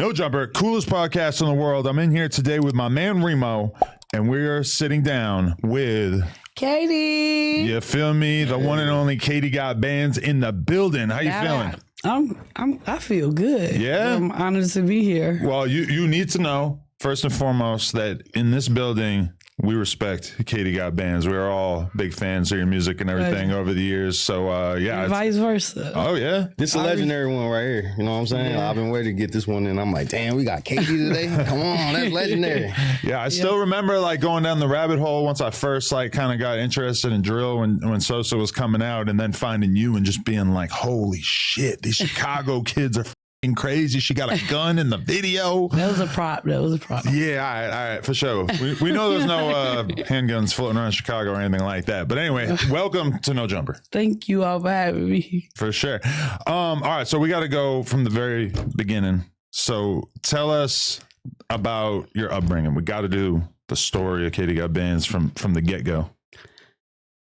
No Jumper, coolest podcast in the world. I'm in here today with my man Remo, and we're sitting down with Katie. You feel me? The one and only Katie Got Bandz in the building. How you feeling? I feel good. Yeah? I'm honored to be here. Well, you need to know, first and foremost, that in this building, we respect Katie Got Bandz. We're all big fans of your music and everything over the years. So, yeah. And vice versa. Oh, yeah? This is a legendary one right here. You know what I'm saying? Yeah. I've been waiting to get this one, and I'm like, damn, we got Katie today? Come on, that's legendary. Yeah, I still remember like going down the rabbit hole once I first like kind of got interested in drill when Sosa was coming out, and then finding you and just being like, holy shit, these Chicago kids are f***ing crazy. She got a gun in the video. That was a prop. Yeah, all right, for sure. We know there's no handguns floating around Chicago or anything like that. But anyway, welcome to No Jumper. Thank you all for having me. For sure. All right, so we got to go from the very beginning. So tell us about your upbringing. We got to do the story of Katie Got Bandz from the get-go.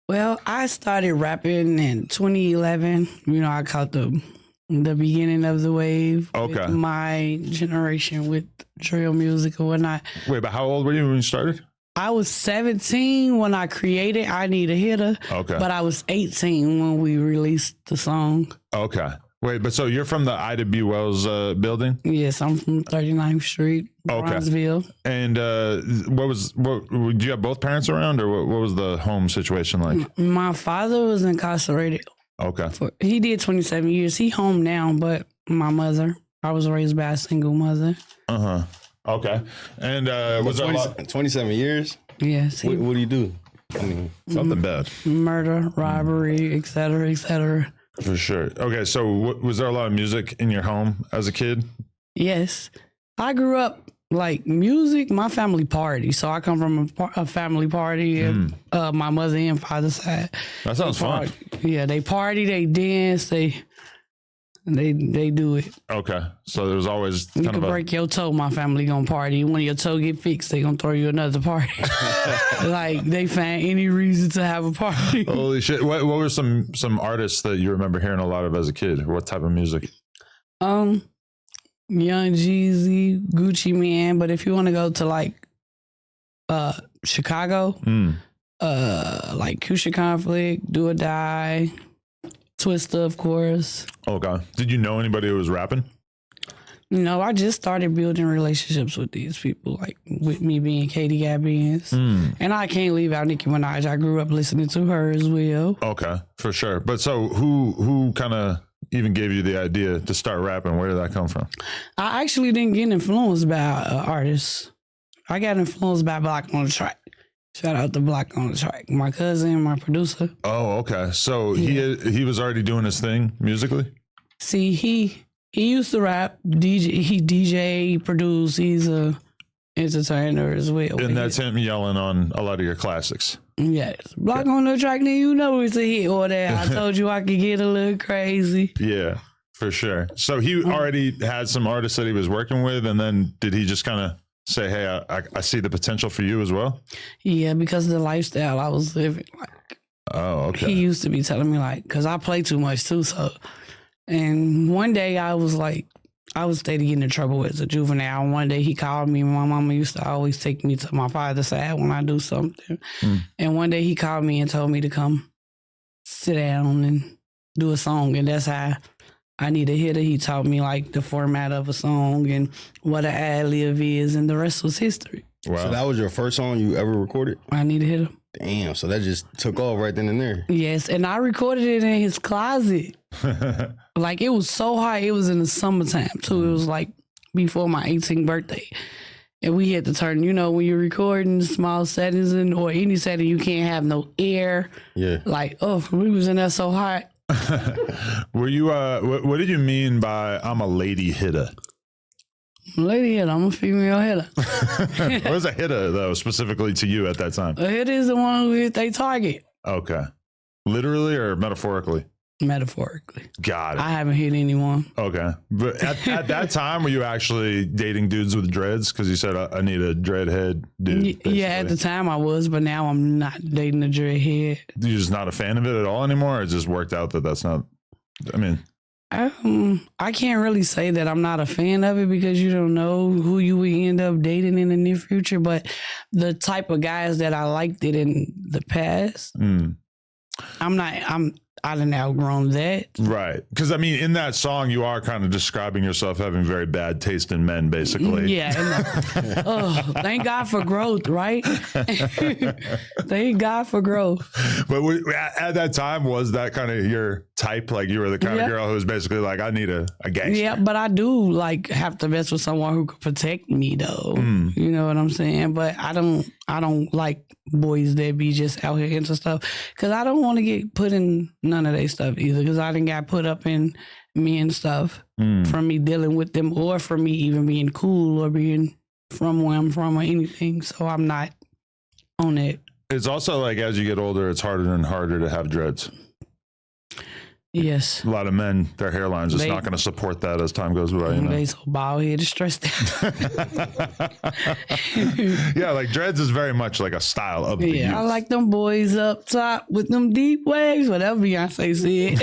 Well, I started rapping in 2011. You know, I caught the beginning of the wave. Okay. With my generation with drill music and whatnot. Wait, but how old were you when you started? I was 17 when I created I Need a Hitter. Okay. But I was 18 when we released the song. Okay. Wait, but so you're from the Ida B. Wells building? Yes, I'm from 39th Street, Bronzeville. And do you have both parents around, or what was the home situation like? My father was incarcerated. Okay. He did 27 years. He home now, but my mother, I was raised by a single mother. Uh-huh. Okay. And was there 27 years? Yes. What do you do? I mean, something bad? Murder, robbery, et cetera, et cetera. For sure. Okay, so was there a lot of music in your home as a kid? Yes. I grew up like music, my family party. So I come from a family party, and, my mother and father's side. That sounds fun. Yeah, they party, they dance, they do it. Okay, so there was always you can break your toe, my family gonna party. When your toe get fixed, they gonna throw you another party. Like they find any reason to have a party. Holy shit! What were some artists that you remember hearing a lot of as a kid? Or what type of music? Young Jeezy, Gucci Man. But if you want to go to like Chicago, like Kusha Conflict, Do or Die, Twista, of course. Okay. Did you know anybody who was rapping? No, I just started building relationships with these people, like with me being Katie Got Bandz. And I can't leave out Nicki Minaj. I grew up listening to her as well. Okay, for sure. But so who kind of even gave you the idea to start rapping? Where did that come from? I actually didn't get influenced by artists. I got influenced by Block on the Track. Shout out to Block on the Track. My cousin, my producer. Oh, okay. So he was already doing his thing musically? See, he used to rap, DJ, he DJ, produce, he's a entertainer as well. And that's him yelling on a lot of your classics. Yes. Block on the Track, then you know it's a hit or that. I told you I could get a little crazy. Yeah, for sure. So he already had some artists that he was working with, and then did he just kind of say, hey, I see the potential for you as well? Yeah, because of the lifestyle I was living. Like, oh, okay. He used to be telling me, like, because I play too much too, so. And one day I was like, I was getting in trouble as a juvenile. And one day he called me. My mama used to always take me to my father's side when I do something. And one day he called me and told me to come sit down and do a song. And that's how I Need a Hitter. He taught me like the format of a song and what an ad-lib is, and the rest was history. Wow. So that was your first song you ever recorded? I Need a Hitter. Damn, so that just took off right then and there. Yes, and I recorded it in his closet. Like, it was so hot. It was in the summertime, too. It was like before my 18th birthday. And we had to turn, you know, when you're recording small settings or any setting, you can't have no air. Yeah. Like, oh, we was in there so hot. Were you, what did you mean by I'm a lady hitter? Lady hitter, I'm a female hitter. What was a hitter, though, specifically to you at that time? A hitter is the one who hit their target. Okay. Literally or metaphorically? Metaphorically. Got it. I haven't hit anyone. Okay. But at that time, were you actually dating dudes with dreads? Because you said, I need a dreadhead dude. Basically. Yeah, at the time I was, but now I'm not dating a dreadhead. You're just not a fan of it at all anymore? Or it just worked out that that's not, I mean... I can't really say that I'm not a fan of it because you don't know who you will end up dating in the near future. But the type of guys that I liked it in the past, I done outgrown that. Right. Because, I mean, in that song, you are kind of describing yourself having very bad taste in men, basically. Yeah. Thank God for growth, right? Thank God for growth. But at that time, was that kind of your type? Like, you were the kind of girl who was basically like, I need a gangster. Yeah, but I do, like, have to mess with someone who could protect me, though. You know what I'm saying? But I don't like boys that be just out here into stuff because I don't want to get put in none of their stuff either because I didn't got put up in men stuff from me dealing with them or from me even being cool or being from where I'm from or anything. So I'm not on it. It's also like as you get older, it's harder and harder to have dreads. Yes. A lot of men, their hairlines is not going to support that as time goes by. You know? They so bald headed, stressed out. Yeah, like dreads is very much like a style of the youth. I like them boys up top with them deep waves, whatever Beyonce said.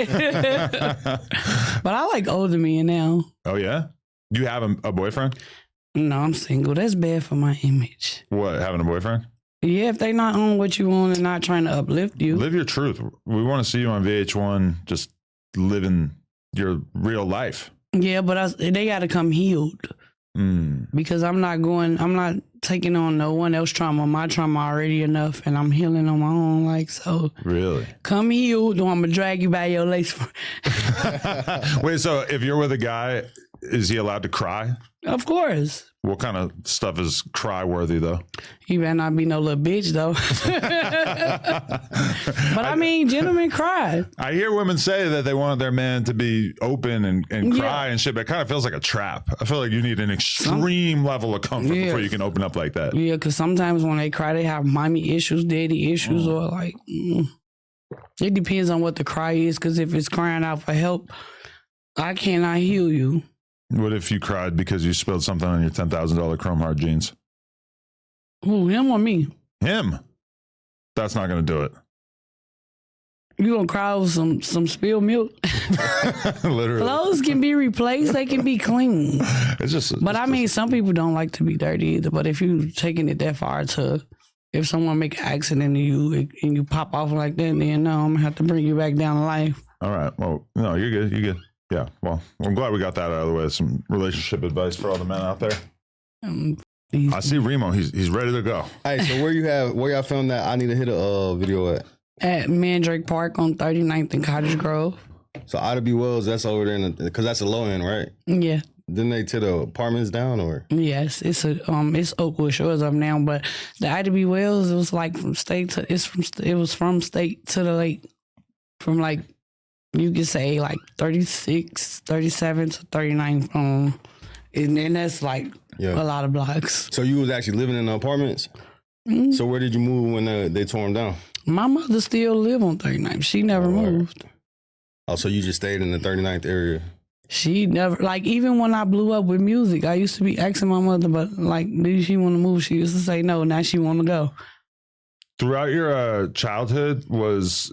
But I like older men now. Oh, yeah? You have a boyfriend? No, I'm single. That's bad for my image. What, having a boyfriend? Yeah, if they not on what you want and not trying to uplift you. Live your truth. We want to see you on VH1 just living your real life. Yeah, but they got to come healed. Because I'm not taking on no one else trauma. My trauma already enough and I'm healing on my own. Like, so. Really? Come healed or I'm going to drag you by your lace. Wait, so if you're with a guy, is he allowed to cry? Of course. What kind of stuff is cry worthy though? You better not be no little bitch though. But I mean, gentlemen cry. I hear women say that they want their man to be open and cry and shit, but it kind of feels like a trap. I feel like you need an extreme level of comfort before you can open up like that. Yeah, because sometimes when they cry, they have mommy issues, daddy issues, or like, it depends on what the cry is. Because if it's crying out for help, I cannot heal you. What if you cried because you spilled something on your $10,000 Chrome Heart jeans? Who, him or me? Him. That's not going to do it. You gonna cry over some spilled milk? Literally. Clothes can be replaced. They can be clean. It's just. But I mean, some people don't like to be dirty either. But if you taking it that far to, if someone make an accident to you and you pop off like that, then no, I'm gonna have to bring you back down to life. All right. Well, no, you're good. You're good. Yeah. Well, I'm glad we got that out of the way. Some relationship advice for all the men out there. I see Remo. He's ready to go. Hey, so where y'all filmed that I Need to Hit a video at? At Mandrake Park on 39th and Cottage Grove. So Ida B. Wells, that's over there, because that's a low end, right? Yeah. Didn't they tear the apartments down, or? Yes, it's Oakwood Shores up now, but the Ida B. Wells, it was like from state to it was from state to the lake, from like you could say like 36, 37 to 39 and that's like a lot of blocks. So you was actually living in the apartments? Mm-hmm. So where did you move when they tore them down? My mother still live on 39th. She never moved. Oh, so you just stayed in the 39th area? She never, like, even when I blew up with music, I used to be asking my mother, but like, did she want to move? She used to say no. Now she want to go. Throughout your childhood, was,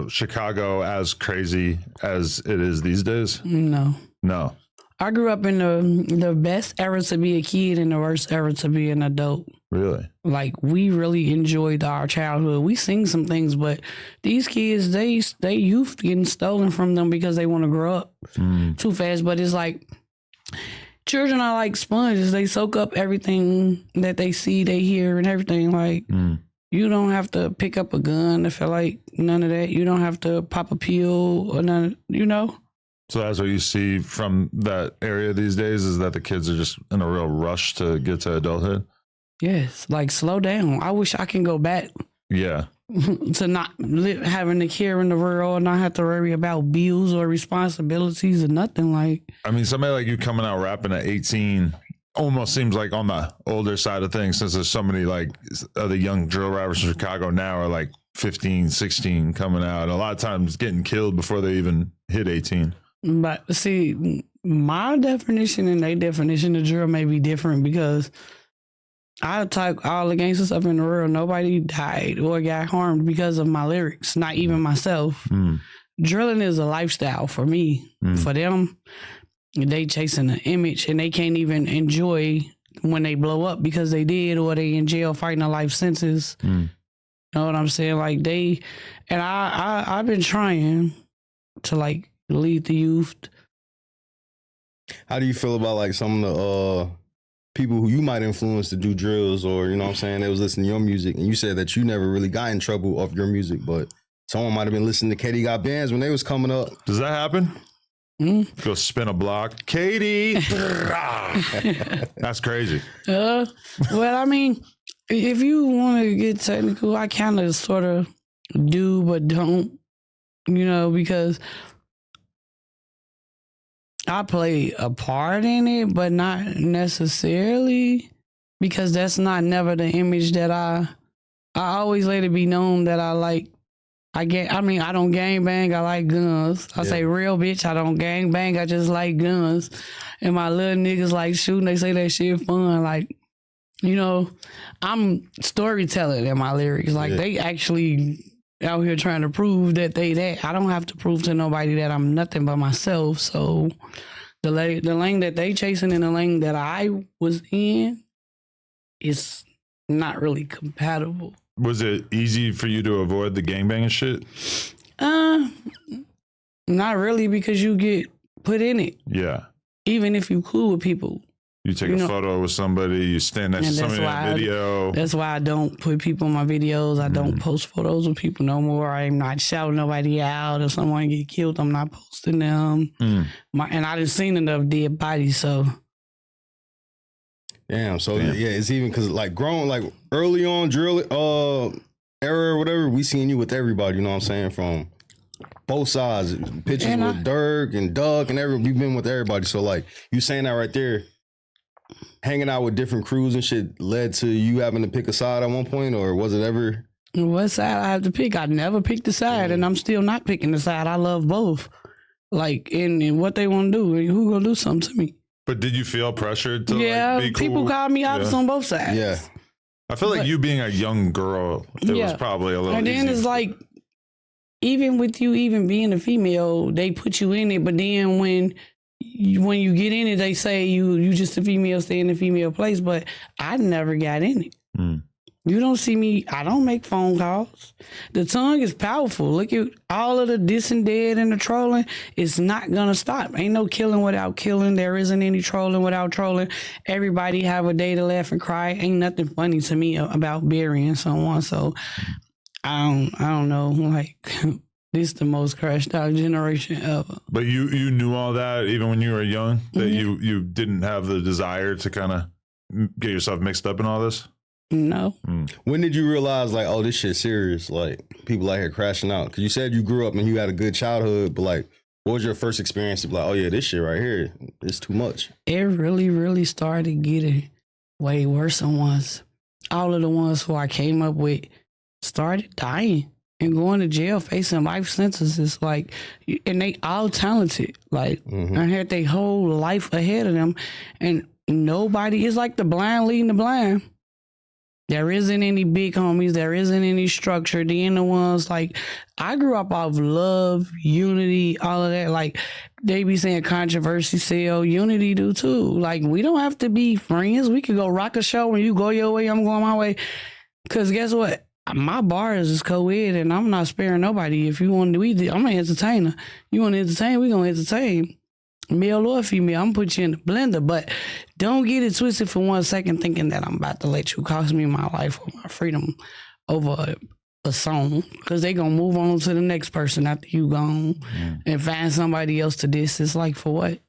Chicago as crazy as it is these days? No. I grew up in the best era to be a kid and the worst era to be an adult. Really? Like, we really enjoyed our childhood. We sing some things, but these kids, they youth getting stolen from them because they want to grow up too fast. But it's like, children are like sponges. They soak up everything that they see, they hear, and everything. Like, you don't have to pick up a gun to feel like none of that. You don't have to pop a pill or none, So that's what you see from that area these days, is that the kids are just in a real rush to get to adulthood? Yes, like, slow down. I wish I can go back. Yeah. To not having to care in the world, not have to worry about bills or responsibilities or nothing. Like, I mean, somebody like you coming out rapping at 18 almost seems like on the older side of things, since there's so many like other young drill rappers in Chicago now are like 15, 16 coming out. And a lot of times getting killed before they even hit 18. But see, my definition and their definition of drill may be different, because I talk all the gangster stuff in the world. Nobody died or got harmed because of my lyrics, not even myself. drilling is a lifestyle for me. For them, they chasing an image and they can't even enjoy when they blow up because they did, or they in jail fighting a life sentence. You know what I'm saying? Like I've been trying to like lead the youth. How do you feel about like some of the people who you might influence to do drills, or, you know what I'm saying, they was listening to your music, and you said that you never really got in trouble off your music, but someone might have been listening to Katie Got Bandz when they was coming up. Does that happen? Go spin a block. Katie! That's crazy. Well, I mean, if you want to get technical, I kind of sort of do, but don't, you know, because I play a part in it, but not necessarily, because that's not never the image that I always let it be known that I like. I don't gang bang, I like guns. I say real bitch, I don't gang bang, I just like guns. And my little niggas like shooting, they say that shit fun. Like, you know, I'm storytelling in my lyrics. Like they actually out here trying to prove that they that. I don't have to prove to nobody that I'm nothing but myself. So the lane that they chasing and the lane that I was in is not really compatible. Was it easy for you to avoid the gangbanging shit? Not really, because you get put in it. Yeah. Even if you cool with people. You take a photo with somebody, you stand next to somebody in a video. That's why I don't put people in my videos. I don't post photos with people no more. I'm not shouting nobody out. If someone get killed, I'm not posting them. And I done seen enough dead bodies, so. Damn, so yeah, it's even because like growing, like early on drill era or whatever, we seen you with everybody, you know what I'm saying, from both sides. Pictures with Dirk and Doug and we've been with everybody. So like you saying that right there, hanging out with different crews and shit led to you having to pick a side at one point, or was it ever? What side I have to pick? I never picked a side, and I'm still not picking the side. I love both. Like, in what they want to do, who gonna do something to me? But did you feel pressured to like, be cool? People call me opps on both sides. Yeah. I feel like you being a young girl, it was probably a little And then it's like, even with you even being a female, they put you in it, but then when you get in it, they say you just a female, stay in the female place, but I never got in it. You don't see me, I don't make phone calls. The tongue is powerful. Look at all of the diss and dead and the trolling. It's not gonna stop. Ain't no killing without killing. There isn't any trolling without trolling. Everybody have a day to laugh and cry. Ain't nothing funny to me about burying someone. So I don't know, like, this is the most crashed out generation ever. But you knew all that even when you were young, that you didn't have the desire to kind of get yourself mixed up in all this? No. When did you realize, like, oh, this shit's serious? Like, people out here crashing out? Because you said you grew up and you had a good childhood, but, like, what was your first experience of, like, oh, yeah, this shit right here, it's too much? It really, really started getting way worse than once. All of the ones who I came up with started dying and going to jail, facing life sentences. Like, and they all talented. Like, I had their whole life ahead of them. And nobody, it's like the blind leading the blind. There isn't any big homies. There isn't any structure. Then the ones like, I grew up off love, unity, all of that. Like, they be saying controversy sell, unity do too. Like, we don't have to be friends. We could go rock a show and you go your way, I'm going my way. Because guess what? My bars is co-ed and I'm not sparing nobody. If you want to do I'm an entertainer. You want to entertain, we going to entertain. Male or female, I'm gonna put you in the blender, but don't get it twisted for 1 second thinking that I'm about to let you cost me my life or my freedom over a song, because they gonna move on to the next person after you gone and find somebody else to diss. It's like, for what?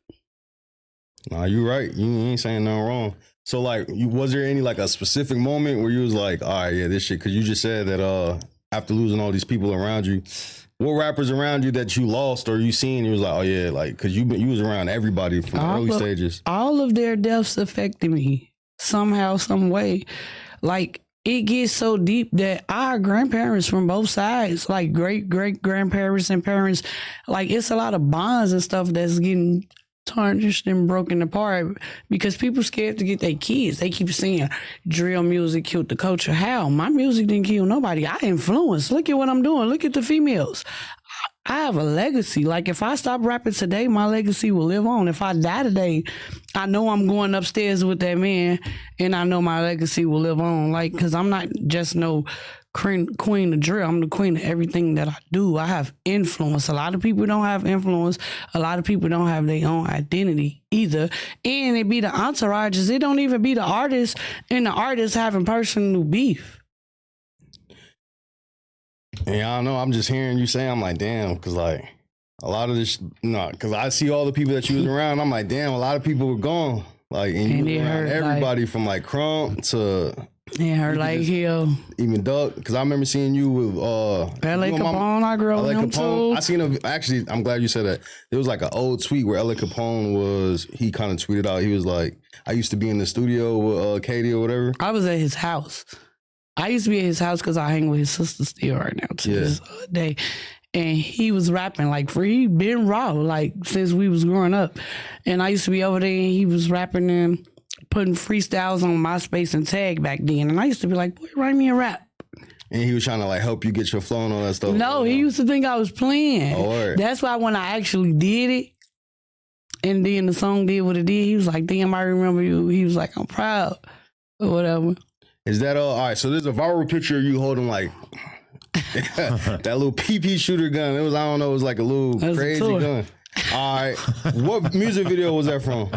Nah, you right. You ain't saying nothing wrong. So, like, was there any, like, a specific moment where you was like, all right, yeah, this shit, because you just said that after losing all these people around you, what rappers around you that you lost or you seen, you was like, oh yeah, like, because you was around everybody from the early stages. All of their deaths affected me somehow, some way. Like, it gets so deep that our grandparents from both sides, like great-great-grandparents and parents, like, it's a lot of bonds and stuff that's getting tarnished and broken apart because people scared to get their kids. They keep saying drill music killed the culture. How? My music didn't kill nobody. I influenced. Look at what I'm doing. Look at the females. I have a legacy. Like, if I stop rapping today, my legacy will live on. If I die today, I know I'm going upstairs with that man, and I know my legacy will live on. Like, because I'm not just no queen of drill. I'm the queen of everything that I do. I have influence. A lot of people don't have influence. A lot of people don't have their own identity either. And it be the entourages. It don't even be the artists and the artists having personal beef. Yeah, I don't know. I'm just hearing you say, I'm like, damn, because like a lot of this, because I see all the people that you was around. I'm like, damn, a lot of people were gone. Like, and you was around everybody from like Crump to. It hurt like hell. Even Duck, because I remember seeing you with L.A. Capone. I grew up with him too. I seen actually, I'm glad you said that. There was like an old tweet where L.A. Capone he kind of tweeted out, he was like, I used to be in the studio with Katie or whatever. I was at his house. I used to be at his house because I hang with his sister still right now to this day. And he was rapping like he been raw like since we was growing up. And I used to be over there and he was rapping and putting freestyles on MySpace and Tag back then. And I used to be like, boy, write me a rap. And he was trying to like help you get your flow and all that stuff. No, he used to think I was playing. Oh, word. That's why when I actually did it, and then the song did what it did, he was like, damn, I remember you. He was like, I'm proud or whatever. Is that all right? So there's a viral picture of you holding like that little PP shooter gun. It was, I don't know, it was like a little crazy gun. All right. What music video was that from?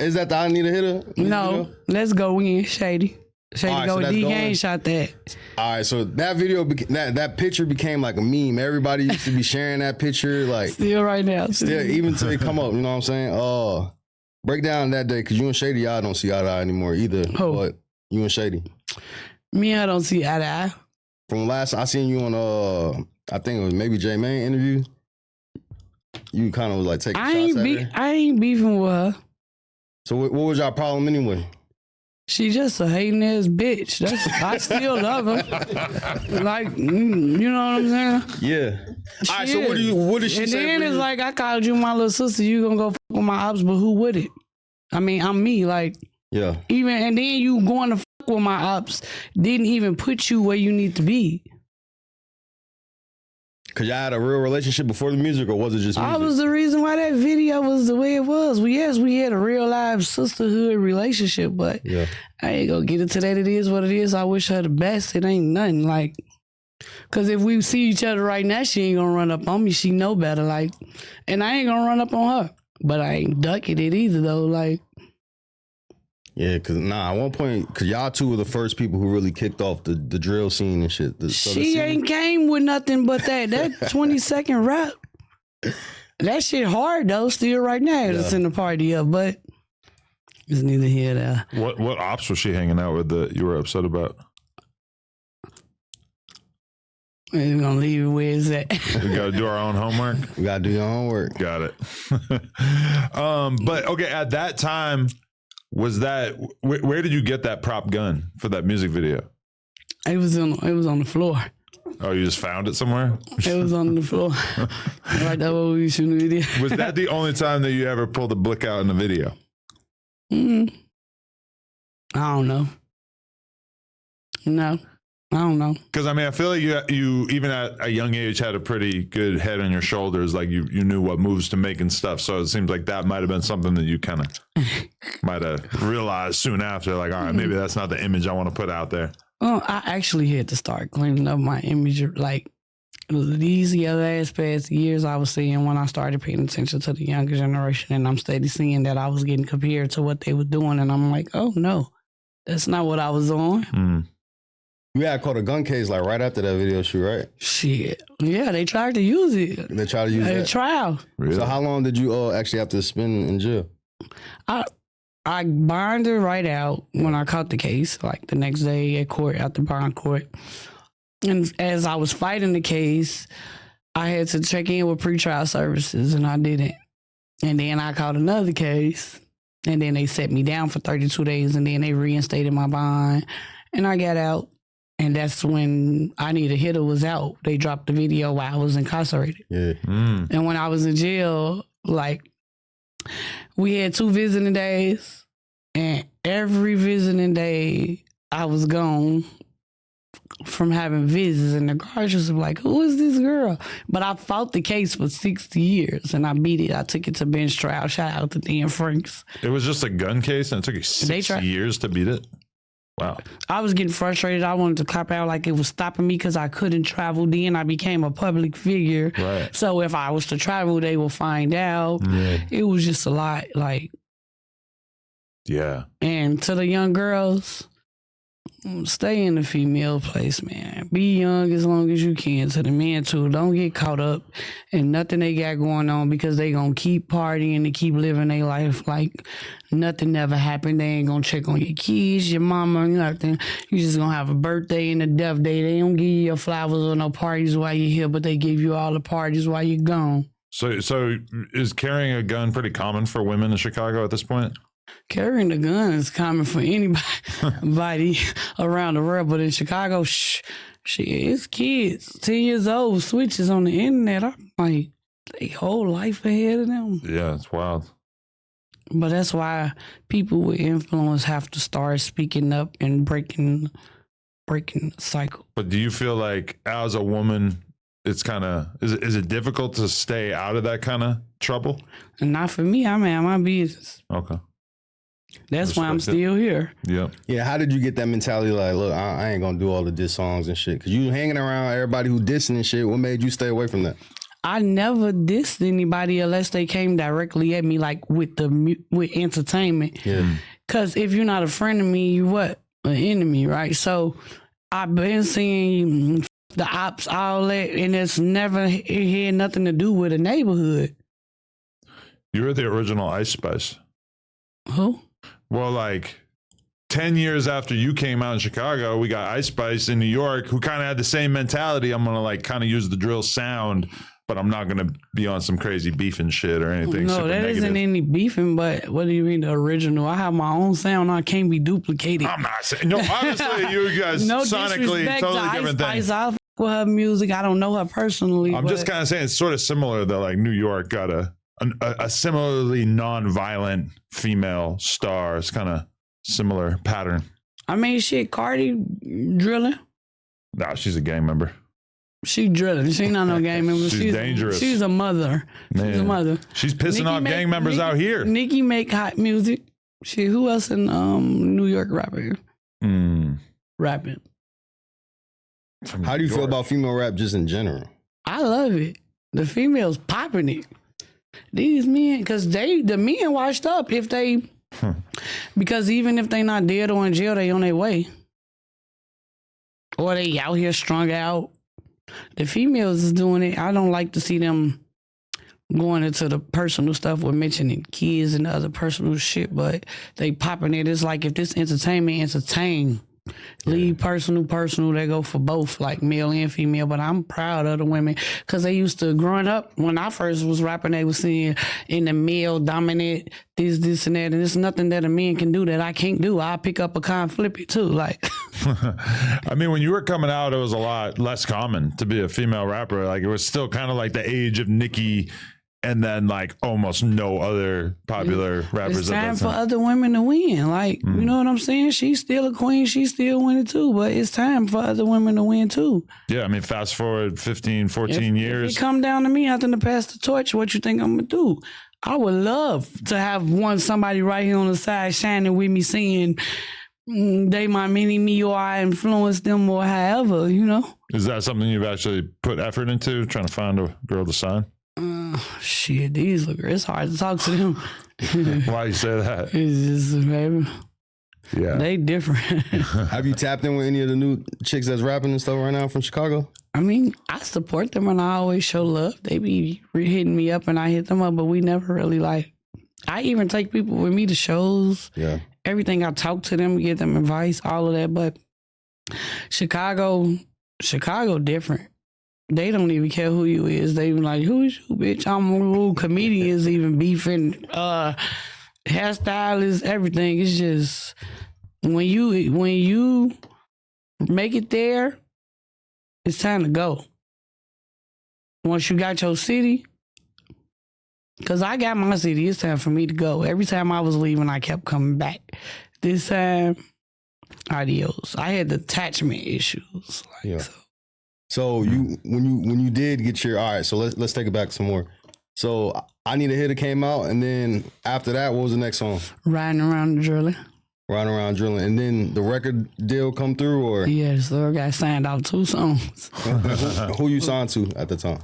Is that the I Need a Hitter? No, video? Let's Go In, Shady. Shady right, Go so D-Gang shot that. All right, so that video, that picture became like a meme. Everybody used to be sharing that picture. Like still right now. Still, even till it come up, you know what I'm saying? Break down that day, because you and Shady, y'all don't see eye to eye anymore either. Oh. But you and Shady. Me, I don't see eye to eye. From last, I seen you on, I think it was maybe J Main interview. You kind of was like taking shots at her. I ain't beefing with her. So what was y'all problem anyway? She just a hating ass bitch. I still love her. Like, you know what I'm saying? Yeah. All right, so what did she say? And then it's like, I called you my little sister. You gonna go fuck with my ops, but who would it? I mean, I'm me. Like, yeah. And then you going to fuck with my ops didn't even put you where you need to be. Cause y'all had a real relationship before the music, or was it just music? I was the reason why that video was the way it was. We had a real live sisterhood relationship, but I ain't gonna get into that. It is what it is. I wish her the best. It ain't nothing like, cause if we see each other right now, she ain't gonna run up on me. She know better, like, and I ain't gonna run up on her. But I ain't ducking it either, though. Like, yeah, cause at one point, cause y'all two were the first people who really kicked off the drill scene and shit. She ain't came with nothing but that 20-second rap. That shit hard though. Still right now, it's in the party up, but it's neither here nor there. What ops was she hanging out with that you were upset about? We're gonna leave it where it's at. We gotta do our own homework. We gotta do your homework. Got it. But okay, at that time, was that where did you get that prop gun for that music video? It was on the floor. Oh, you just found it somewhere? It was on the floor. Right there where we shooting the video. Was that the only time that you ever pulled the blick out in the video? I don't know. No. I don't know. Because I mean, I feel like you even at a young age had a pretty good head on your shoulders. Like you knew what moves to make and stuff. So it seems like that might have been something that you kind of might have realized soon after. Like, all right, maybe that's not the image I want to put out there. Well, I actually had to start cleaning up my image. Like these last past years, I was seeing when I started paying attention to the younger generation, and I'm steady seeing that I was getting compared to what they were doing, and I'm like, oh no, that's not what I was on. You had caught a gun case like right after that video shoot, right? Shit. Yeah, they tried to use it. They tried to use it at trial. Really? So how long did you actually have to spend in jail? I bonded right out when I caught the case, like the next day at court, at the bond court. And as I was fighting the case, I had to check in with pretrial services, and I didn't. And then I caught another case, and then they set me down for 32 days, and then they reinstated my bond, and I got out. And that's when I Need a Hitter was out. They dropped the video while I was incarcerated. Yeah. And when I was in jail, like, we had 2 visiting days, and every visiting day I was gone from having visits, and the guards just be like, who is this girl? But I fought the case for 60 years, and I beat it. I took it to bench trial. Shout out to Dan Franks. It was just a gun case, and it took you 60 years to beat it? Wow. I was getting frustrated. I wanted to cop out like it was stopping me because I couldn't travel. Then I became a public figure. Right. So if I was to travel, they will find out. Yeah. It was just a lot, like. Yeah. And to the young girls, stay in the female place, man. Be young as long as you can. To the men, too. Don't get caught up in nothing they got going on because they going to keep partying and keep living their life like nothing ever happened. They ain't going to check on your kids, your mama, nothing. You just going to have a birthday and a death day. They don't give you your flowers or no parties while you're here, but they give you all the parties while you're gone. So is carrying a gun pretty common for women in Chicago at this point? Carrying a gun is common for anybody around the world, but in Chicago, it's kids, 10 years old, switches on the internet. I'm like, they whole life ahead of them. Yeah, it's wild. But that's why people with influence have to start speaking up and breaking the cycle. But do you feel like as a woman, it's kind of, is it difficult to stay out of that kind of trouble? And not for me. I'm at my business. Okay. That's why I'm still here. Yeah. Yeah. How did you get that mentality? Like, look, I ain't gonna do all the diss songs and shit. Cause you hanging around everybody who dissing and shit. What made you stay away from that? I never dissed anybody unless they came directly at me, like with entertainment. Yeah. Cause if you're not a friend of me, you what? An enemy, right? So I've been seeing the ops, all that, and it's never had nothing to do with a neighborhood. You were the original Ice Spice. Who? Well, like 10 years after you came out in Chicago, we got Ice Spice in New York who kind of had the same mentality. I'm going to like kind of use the drill sound, but I'm not going to be on some crazy beefing shit or anything. No, that negative. Isn't any beefing, but what do you mean the original? I have my own sound. I can't be duplicated. I'm not saying, no, honestly, you guys no sonically totally different things. I fuck with her music. I don't know her personally. I'm just kind of saying it's sort of similar that like New York got a similarly non-violent female star. It's kind of similar pattern. I mean, shit, Cardi drilling. Nah, she's a gang member. She drilling. She not no gang member. She's dangerous. She's a mother. Man. She's a mother. She's pissing off gang members out here. Nicki make hot music. Shit, who else in New York rapper? Rapping. How do you feel about female rap just in general? I love it. The females popping it. These men, because the men washed up if they, because even if they not dead or in jail, they on their way. Or they out here strung out. The females is doing it. I don't like to see them going into the personal stuff with mentioning kids and other personal shit, but they popping it. It's like if this entertainment entertain, leave personal, they go for both, like male and female. But I'm proud of the women because they used to, growing up, when I first was rapping, they was seeing in the male dominant, this and that. And there's nothing that a man can do that I can't do. I'll pick up a car and flip it too. Like, I mean, when you were coming out, it was a lot less common to be a female rapper. Like, it was still kind of like the age of Nicki and then like almost no other popular rappers. It's time for other women to win. Like, you know what I'm saying? She's still a queen. She's still winning too, but it's time for other women to win too. Yeah, I mean, fast forward 15, 14 years. If it come down to me having to pass the torch, what you think I'm going to do? I would love to have somebody right here on the side shining with me saying they my mini me or I influence them or however, you know? Is that something you've actually put effort into, trying to find a girl to sign? Shit, these look, it's hard to talk to them. Why you say that? It's just, baby, yeah, they different. Have you tapped in with any of the new chicks that's rapping and stuff right now from Chicago? I mean, I support them and I always show love. They be hitting me up and I hit them up, but we never really like, I even take people with me to shows. Yeah. Everything, I talk to them, give them advice, all of that. But Chicago different. They don't even care who you is. They be like, who is you, bitch? I'm a little comedians even beefing, hairstylists, everything. It's just, when you make it there, it's time to go. Once you got your city, because I got my city, it's time for me to go. Every time I was leaving, I kept coming back. This time, ideals. I had attachment issues. Yeah. So when you did get your, all right, so let's take it back some more. So I Need a Hitter came out, and then after that, what was the next song? Riding Around the Drilling. Riding Around Drilling. And then the record deal come through, or? Yeah, so I got signed out 2 songs. Who you signed to at the time?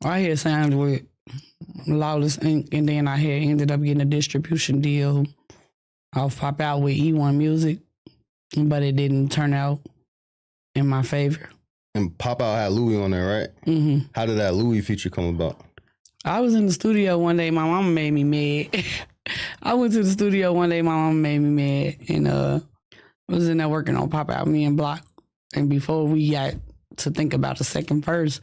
I had signed with Lawless Inc., and then I had ended up getting a distribution deal off Pop Out with E1 Music, but it didn't turn out in my favor. And Pop Out had Louis on there, right? Mm-hmm. How did that Louis feature come about? I was in the studio one day. My mama made me mad. I went to the studio one day. My mama made me mad, and was in there working on Pop Out, me and Block. And before we got to think about the second verse,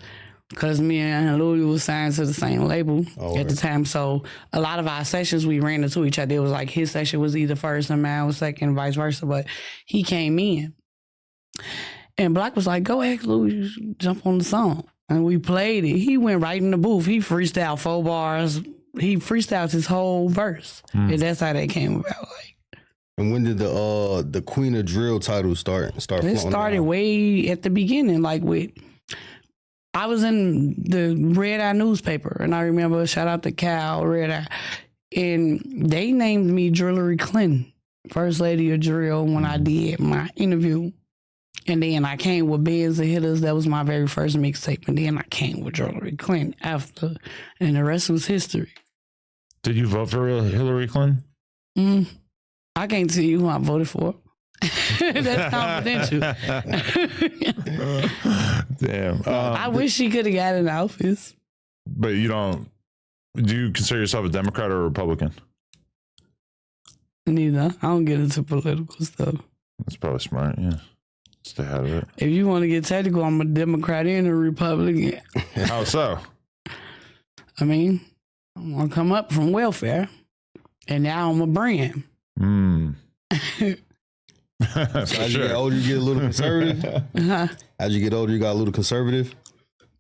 because me and Louis was signed to the same label at the time, so a lot of our sessions we ran into each other. It was like his session was either first and mine was second, vice versa. But he came in. And Block was like, go ask Louis, jump on the song. And we played it. He went right in the booth. He freestyled 4 bars. He freestyled his whole verse. And that's how that came about. Like, and when did the Queen of Drill title start it floating started around? way at the beginning, like I was in the Red Eye newspaper, and I remember, shout out to Cal, Red Eye, and they named me Drillery Clinton, First Lady of Drill, when I did my interview. And then I came with Bandz and Hitters. That was my very first mixtape. And then I came with Drillery Clinton after. And the rest was history. Did you vote for Hillary Clinton? I can't tell you who I voted for. That's confidential. Damn. I wish she could have got in office. But you don't. Do you consider yourself a Democrat or a Republican? Neither. I don't get into political stuff. That's probably smart, yeah. Stay out of it. If you want to get technical, I'm a Democrat and a Republican. How so? I mean, I'm going to come up from welfare, and now I'm a brand. So as you get older, you get a little conservative? As you get older, you got a little conservative?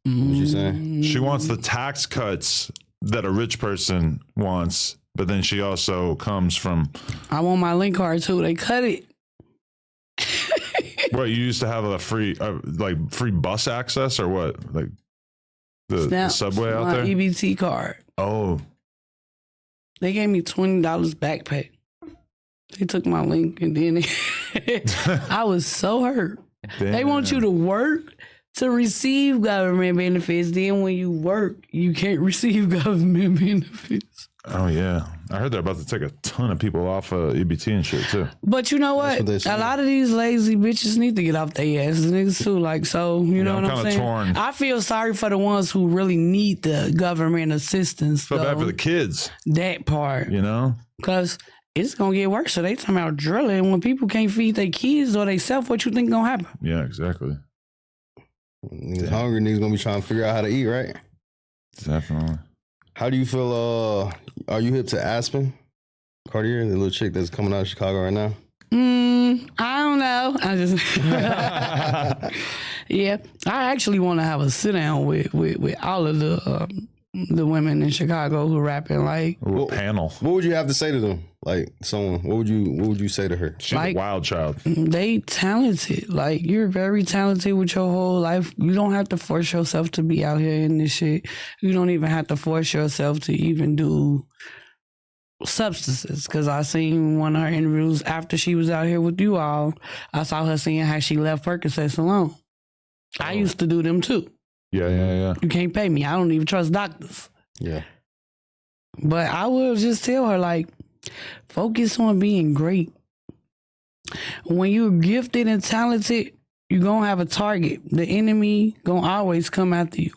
What you saying? She wants the tax cuts that a rich person wants, but then she also comes from... I want my link card too. They cut it. What, you used to have a free bus access or what? Like the subway out there? My EBT card. Oh. They gave me $20 back pay. They took my link and then I was so hurt. Damn. They want you to work to receive government benefits. Then when you work, you can't receive government benefits. Oh, yeah. I heard they're about to take a ton of people off EBT and shit, too. But you know what? A lot of these lazy bitches need to get off their asses, niggas, too. Like, so, you know what I'm saying? Torn. I feel sorry for the ones who really need the government assistance. Feel bad for the kids. That part. You know? Because it's going to get worse. So they talking about drilling. When people can't feed their kids or they self, what you think going to happen? Yeah, exactly. Niggas hungry, niggas going to be trying to figure out how to eat, right? Definitely. How do you feel, are you hip to Aspen Cartier, the little chick that's coming out of Chicago right now? I don't know. I just, yeah. I actually want to have a sit down with all of the women in Chicago who rapping like. Ooh, panel. What would you have to say to them? Like someone, what would you say to her? She's like, a wild child. They talented. Like, you're very talented with your whole life. You don't have to force yourself to be out here in this shit. You don't even have to force yourself to even do substances. Because I seen one of her interviews after she was out here with you all. I saw her saying how she left Percocets alone. I used to do them too. Yeah. You can't pay me. I don't even trust doctors. Yeah. But I will just tell her, like, focus on being great. When you're gifted and talented, you're going to have a target. The enemy going to always come after you.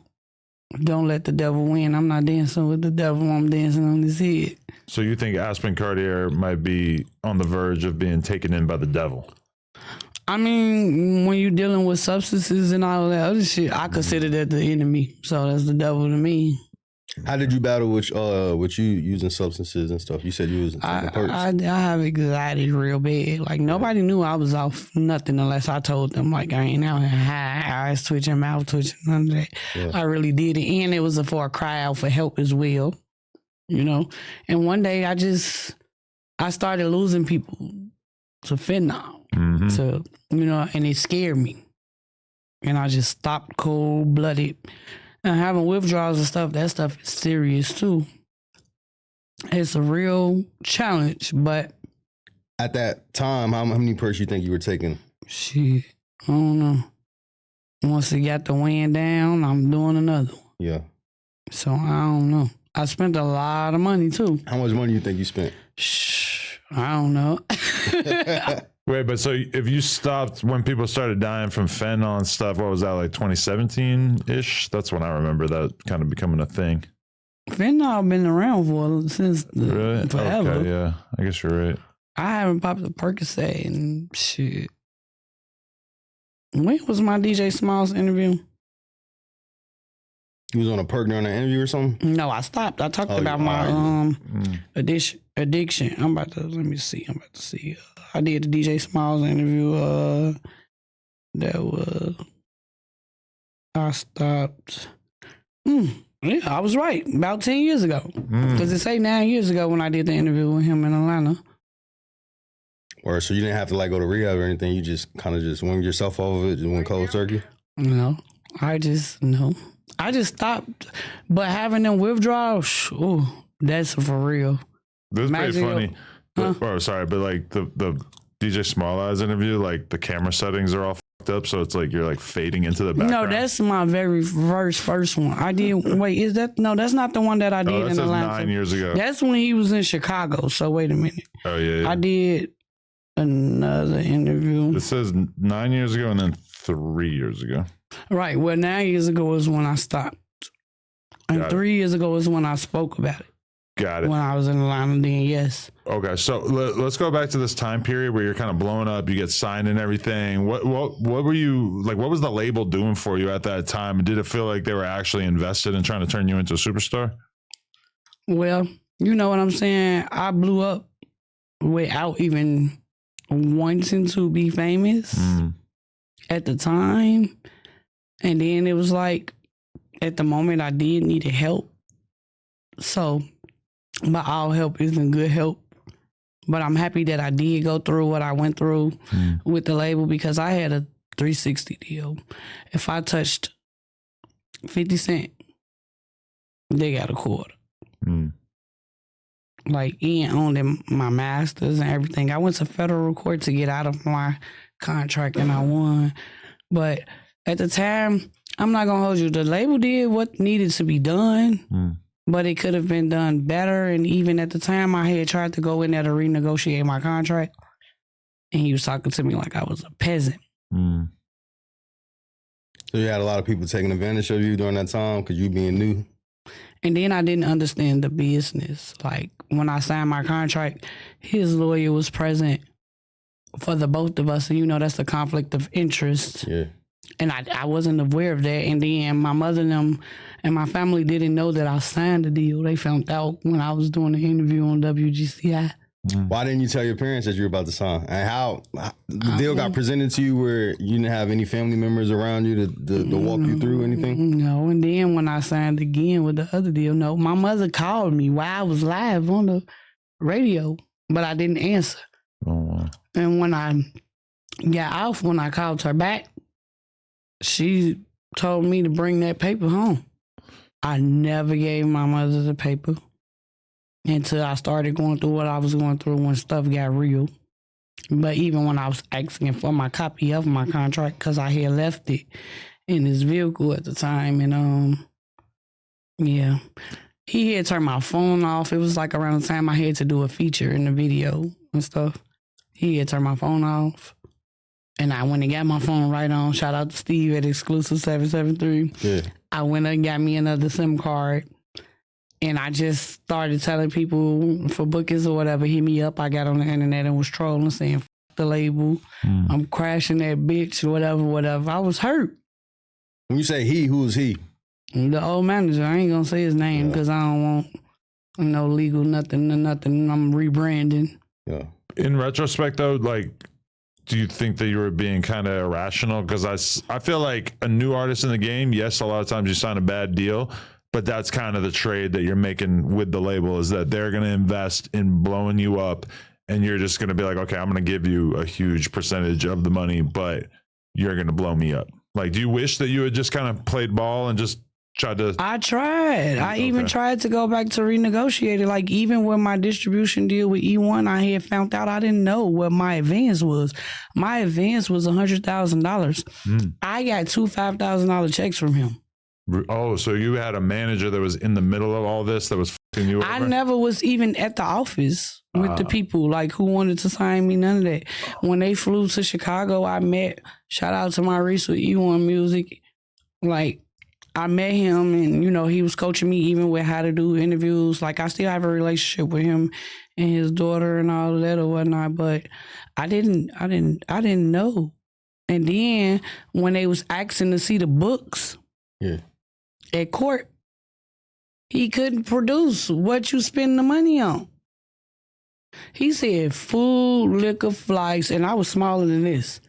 Don't let the devil win. I'm not dancing with the devil. I'm dancing on his head. So you think Aspen Cartier might be on the verge of being taken in by the devil? I mean, when you're dealing with substances and all that other shit, I consider that the enemy. So that's the devil to me. How did you battle with you using substances and stuff? You said you was taking perks. I have anxiety real bad. Like, nobody knew I was off nothing unless I told them, like, I ain't out here high, eyes twitching, mouth twitching, none of that. Yeah. I really did it. And it was for a cry out for help as well, you know? And one day I started losing people to fentanyl. to, you know, and it scared me. And I just stopped cold-blooded. And having withdrawals and stuff, that stuff is serious too. It's a real challenge, but At that time, how many perks you think you were taking? shit, I don't know. Once it got the wind down, I'm doing another one. Yeah. So I don't know. I spent a lot of money too. How much money you think you spent? Shh, I don't know. Wait, but so if you stopped when people started dying from fentanyl and stuff, what was that, like 2017-ish? That's when I remember that kind of becoming a thing. Fentanyl been around since Really? forever. Okay, yeah. I guess you're right. I haven't popped a Percocet and shit. When was my DJ Smalls interview? You was on a perk during an interview or something? No, I stopped. I talked Oh, about you my lied. addiction. I'm about to see. I did the DJ Smalls interview. That was I stopped. Yeah, I was right. About 10 years ago. Because it say 9 years ago when I did the interview with him in Atlanta. Or so you didn't have to like go to rehab or anything. You just kind of just winged yourself off of it, just went cold turkey. No, I just stopped. But having them withdrawals, ooh, that's for real. This is pretty Imagine funny. Oh, sorry, but like the DJ Small Eyes interview, like the camera settings are all fucked up, so it's like you're like fading into the background. No, that's my very first one. I did. Wait, is that? No, that's not the one that I did that in says Atlanta. 9 years ago. That's when he was in Chicago. So wait a minute. Oh yeah. I did another interview. It says 9 years ago and then 3 years ago. Right. Well, 9 years ago is when I stopped, and Got it. 3 years ago is when I spoke about it. Got it. When I was in Atlanta, then yes. Okay, so let's go back to this time period where you're kind of blowing up. You get signed and everything. What were you like? What was the label doing for you at that time? And did it feel like they were actually invested in trying to turn you into a superstar? Well, you know what I'm saying. I blew up without even wanting to be famous at the time, and then it was like at the moment I did need help. So, but all help isn't good help. But I'm happy that I did go through what I went through with the label, because I had a 360 deal. If I touched 50 Cent, they got a quarter. Like, Ian owned my masters and everything. I went to federal court to get out of my contract and I won. But at the time, I'm not gonna hold you. The label did what needed to be done. But it could have been done better. And even at the time, I had tried to go in there to renegotiate my contract. And he was talking to me like I was a peasant. So you had a lot of people taking advantage of you during that time because you being new? And then I didn't understand the business. Like, when I signed my contract, his lawyer was present for the both of us. And, you know, that's the conflict of interest. Yeah. And I wasn't aware of that. And then my mother and them and my family didn't know that I signed the deal. They found out when I was doing the interview on WGCI. Why didn't you tell your parents that you were about to sign? And how the deal got presented to you where you didn't have any family members around you to walk you through anything? No. And then when I signed again with the other deal, no, my mother called me while I was live on the radio, but I didn't answer. Oh, wow. And when I got off, when I called her back, she told me to bring that paper home. I never gave my mother the paper until I started going through what I was going through when stuff got real. But even when I was asking for my copy of my contract, because I had left it in his vehicle at the time, and yeah, he had turned my phone off. It was like around the time I had to do a feature in the video and stuff. He had turned my phone off. And I went and got my phone right on. Shout out to Steve at Exclusive 773. Yeah. I went and got me another SIM card. And I just started telling people for bookings or whatever, hit me up. I got on the internet and was trolling, saying, F the label. I'm crashing that bitch, whatever. I was hurt. When you say he, who is he? The old manager, I ain't going to say his name because I don't want no legal nothing. I'm rebranding. Yeah. In retrospect, though, like, do you think that you were being kind of irrational? Because I feel like a new artist in the game, yes, a lot of times you sign a bad deal, but that's kind of the trade that you're making with the label, is that they're going to invest in blowing you up and you're just going to be like, okay, I'm going to give you a huge percentage of the money, but you're going to blow me up. Like, do you wish that you had just kind of played ball and just tried to? I tried. I even tried to go back to renegotiate it. Like, even with my distribution deal with E1, I had found out I didn't know what my advance was. My advance was $100,000. I got two $5,000 checks from him. Oh, so you had a manager that was in the middle of all this that was fucking you over? I never was even at the office with the people like who wanted to sign me, none of that. When they flew to Chicago, I met, shout out to my Reese with E1 Music. Like, I met him and, you know, he was coaching me even with how to do interviews. Like, I still have a relationship with him and his daughter and all of that or whatnot, but I didn't know. And then when they was asking to see the books, at court, he couldn't produce what you spend the money on. He said food, liquor, flights, and I was smaller than this.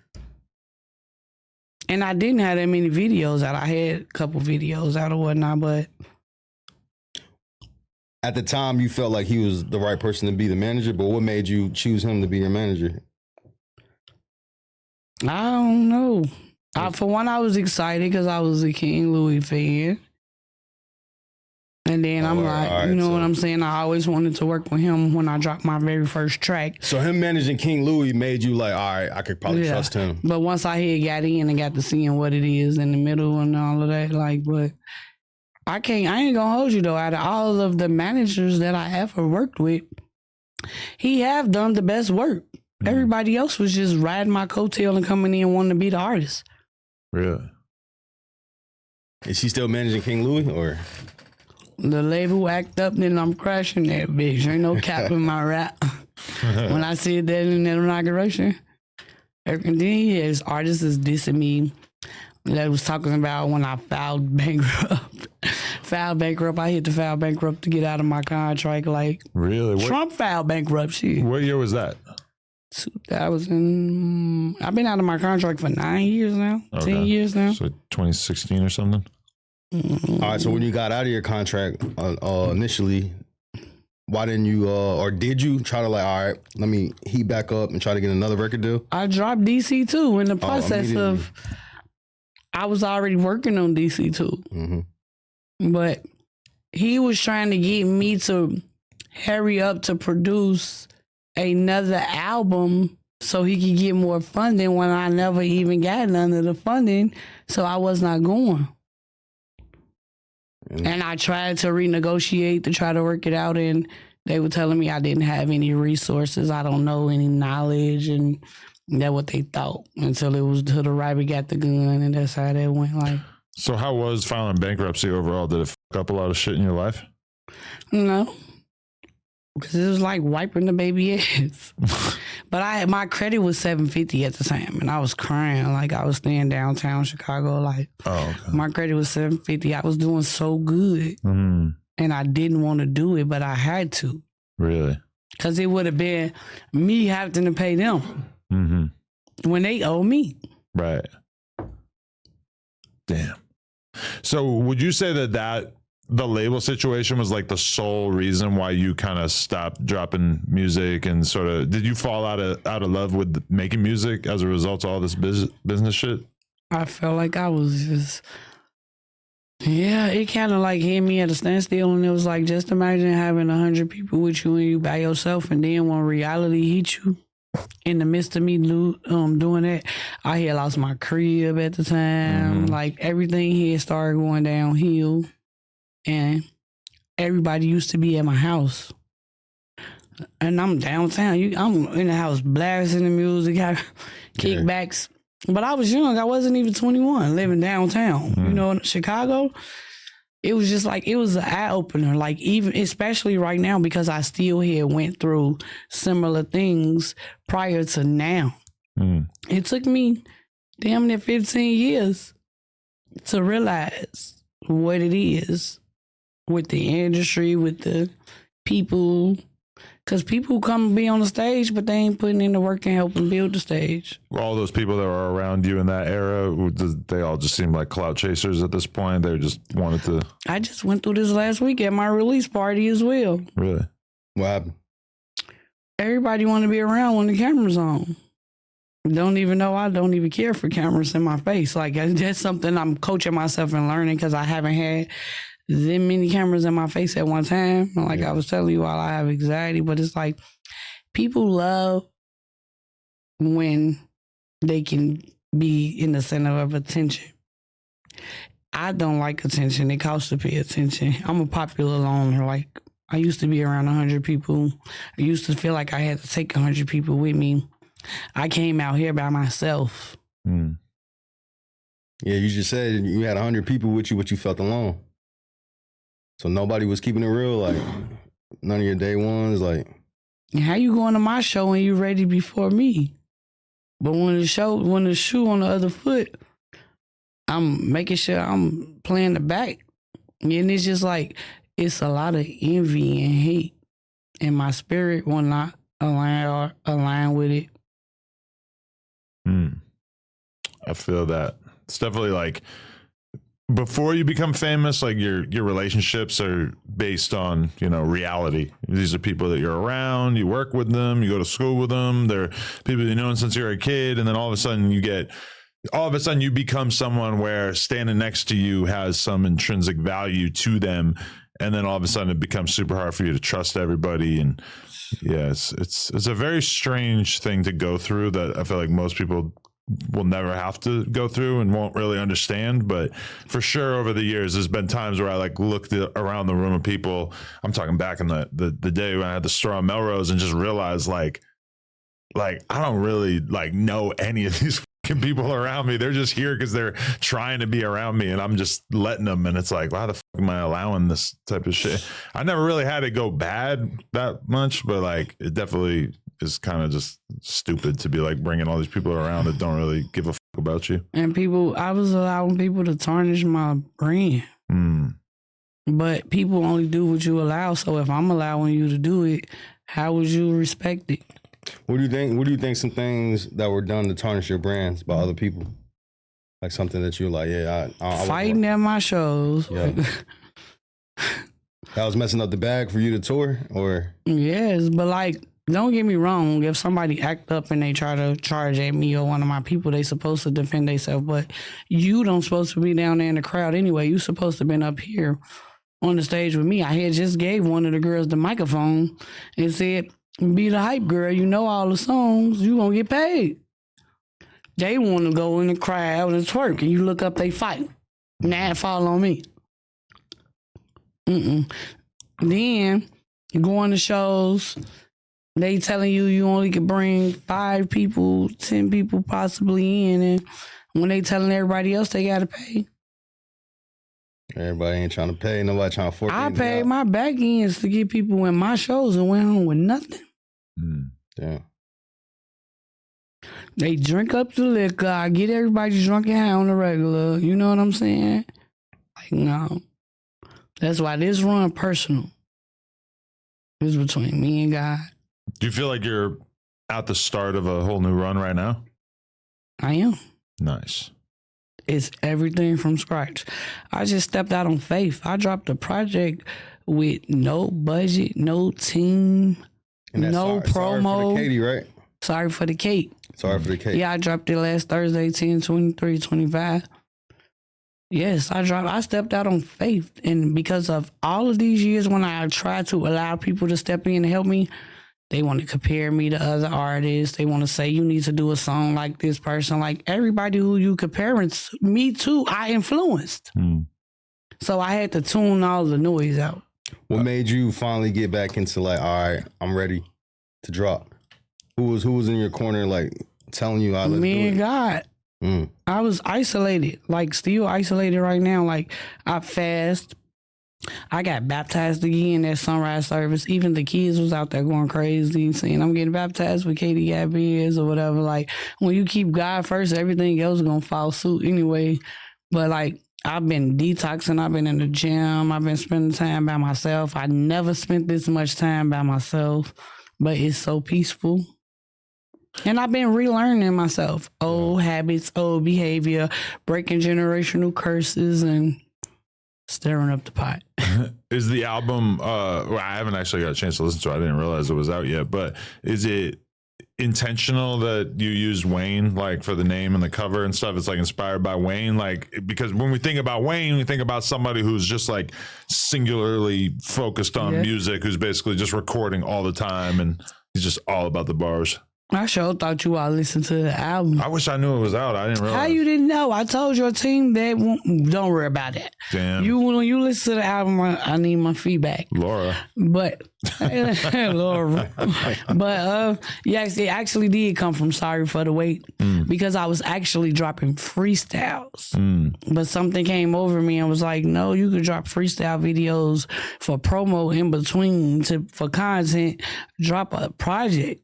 And I didn't have that many videos out. I had a couple videos out or whatnot, but at the time you felt like he was the right person to be the manager, but what made you choose him to be your manager? I don't know. For one, I was excited because I was a King Louis fan. And then I'm like, you know what I'm saying? I always wanted to work with him when I dropped my very first track. So him managing King Louis made you like, all right, I could probably trust him. But once I had got in and got to seeing what it is in the middle and all of that, like, but I ain't gonna hold you though. Out of all of the managers that I ever worked with, he have done the best work. Everybody else was just riding my coattail and coming in wanting to be the artist. Really? Is she still managing King Louis or? The label act up, then I'm crashing that bitch. Ain't no cap in my rap. When I said that in that inauguration, and then his artists is dissing me. That was talking about when I filed bankrupt. I hit to file bankrupt to get out of my contract. Like, really? Trump filed bankruptcy. What year was that? 2000. I've been out of my contract for 9 years now. 10 years now. So 2016 or something? All right, so when you got out of your contract initially, why didn't you, or did you try to like, all right, let me heat back up and try to get another record deal? I dropped DC too in the process of, I was already working on DC too. But he was trying to get me to hurry up to produce another album so he could get more funding when I never even got none of the funding, so I was not going. And I tried to renegotiate to try to work it out, and they were telling me I didn't have any resources. I don't know any knowledge, and that's what they thought until it was to the right. We got the gun, and that's how that went. Like, so how was filing bankruptcy overall? Did it fuck up a lot of shit in your life? No, because it was like wiping the baby ass. But my credit was 750 at the time, and I was crying. Like, I was staying downtown Chicago. Like, my credit was 750. I was doing so good, and I didn't want to do it, but I had to. Really? Because it would have been me having to pay them when they owe me. Right. Damn. So would you say that the label situation was like the sole reason why you kind of stopped dropping music and sort of, did you fall out of love with making music as a result of all this business shit? I felt like I was just, it kind of like hit me at a standstill, and it was like, just imagine having 100 people with you and you by yourself, and then when reality hit you in the midst of me doing that, I had lost my crib at the time. Like, everything here started going downhill. And everybody used to be at my house. And I'm downtown. I'm in the house blasting the music, kickbacks. But I was young. I wasn't even 21, living downtown. You know, in Chicago, it was just like, it was an eye-opener. Like, even, especially right now, because I still had went through similar things prior to now. It took me damn near 15 years to realize what it is with the industry, with the people, because people come be on the stage, but they ain't putting in the work and helping build the stage. All those people that were around you in that era, they all just seem like clout chasers at this point. They just wanted to. I just went through this last week at my release party as well. Really? What happened? everybody want to be around when the camera's on. Don't even know I don't even care for cameras in my face. Like, that's something I'm coaching myself and learning because I haven't had that many cameras in my face at one time. Like I was telling you, all I have anxiety, but it's like people love when they can be in the center of attention. I don't like attention. It costs to pay attention. I'm a popular loner. Like, I used to be around 100 people. I used to feel like I had to take 100 people with me. I came out here by myself. Yeah, you just said you had 100 people with you, but you felt alone. So nobody was keeping it real, like none of your day ones, like. How you going to my show when you ready before me? But when the shoe on the other foot, I'm making sure I'm playing the back. And it's just like, it's a lot of envy and hate. And my spirit will not align with it. I feel that. It's definitely like, before you become famous, like your relationships are based on, reality. These are people that you're around, you work with them, you go to school with them. They're people you've known since you're a kid. And then all of a sudden you become someone where standing next to you has some intrinsic value to them. And then all of a sudden it becomes super hard for you to trust everybody. And yeah, it's a very strange thing to go through that I feel like most people will never have to go through and won't really understand. But for sure, over the years, there's been times where I like looked around the room of people. I'm talking back in the day when I had the store on Melrose and just realized like I don't really like know any of these people around me. They're just here because they're trying to be around me and I'm just letting them. And it's like, why the fuck am I allowing this type of shit? I never really had it go bad that much, but like it definitely is kind of just stupid to be like bringing all these people around that don't really give a fuck about you. And I was allowing people to tarnish my brand. But people only do what you allow. So if I'm allowing you to do it, how would you respect it? What do you think? What do you think? Some things that were done to tarnish your brands by other people, like something that you're like, I fighting at my shows. Yeah. That was messing up the bag for you to tour, or yes, but like, don't get me wrong. If somebody act up and they try to charge at me or one of my people, they supposed to defend themselves. But you don't supposed to be down there in the crowd anyway. You supposed to been up here on the stage with me. I had just gave one of the girls the microphone and said, be the hype girl, you know all the songs, you gonna get paid. They want to go in the crowd and twerk, and you look up, they fight. Now it fall on me. Then you go on the shows, they telling you only can bring 5 people, 10 people possibly in, and when they telling everybody else they gotta pay. Everybody ain't trying to pay. Nobody trying to fork. I paid my back ends to get people in my shows and went home with nothing. Yeah. They drink up the liquor. I get everybody drunk and high on the regular. You know what I'm saying? Like, no. That's why this run personal. It's between me and God. Do you feel like you're at the start of a whole new run right now? I am. Nice. It's everything from scratch. I just stepped out on faith. I dropped a project with no budget, no team, no promo. Sorry for the Katie, right? Sorry for the cake. Sorry for the cake. Yeah, I dropped it last Thursday, 10/23/25. Yes, I stepped out on faith. And because of all of these years when I tried to allow people to step in and help me, they want to compare me to other artists. They want to say, you need to do a song like this person. Like, everybody who you comparing me to, I influenced. So I had to tune all the noise out. What made you finally get back into like, all right, I'm ready to drop? Who was in your corner, like telling you, let's me do and it? God. I was isolated, like still isolated right now. Like, I fast. I got baptized again at sunrise service. Even the kids was out there going crazy, saying I'm getting baptized with Katie Got Bandz or whatever. Like, when you keep God first, everything else is gonna follow suit anyway. But like, I've been detoxing. I've been in the gym. I've been spending time by myself. I never spent this much time by myself, but it's so peaceful. And I've been relearning myself. Old habits, old behavior, breaking generational curses, and stirring up the pot. Is the album, well, I haven't actually got a chance to listen to it. I didn't realize it was out yet, but is it intentional that you used Wayne like for the name and the cover and stuff? It's like inspired by Wayne, like, because when we think about Wayne, we think about somebody who's just like singularly focused on music, who's basically just recording all the time and he's just all about the bars. I sure thought you all listened to the album. I wish I knew it was out. I didn't realize. How you didn't know? I told your team that. Don't worry about that. Damn. When you listen to the album, I need my feedback. Laura. But Laura. But yes, it actually did come from Sorry for the Wait because I was actually dropping freestyles. But something came over me and was like, no, you could drop freestyle videos for promo in between for content. Drop a project.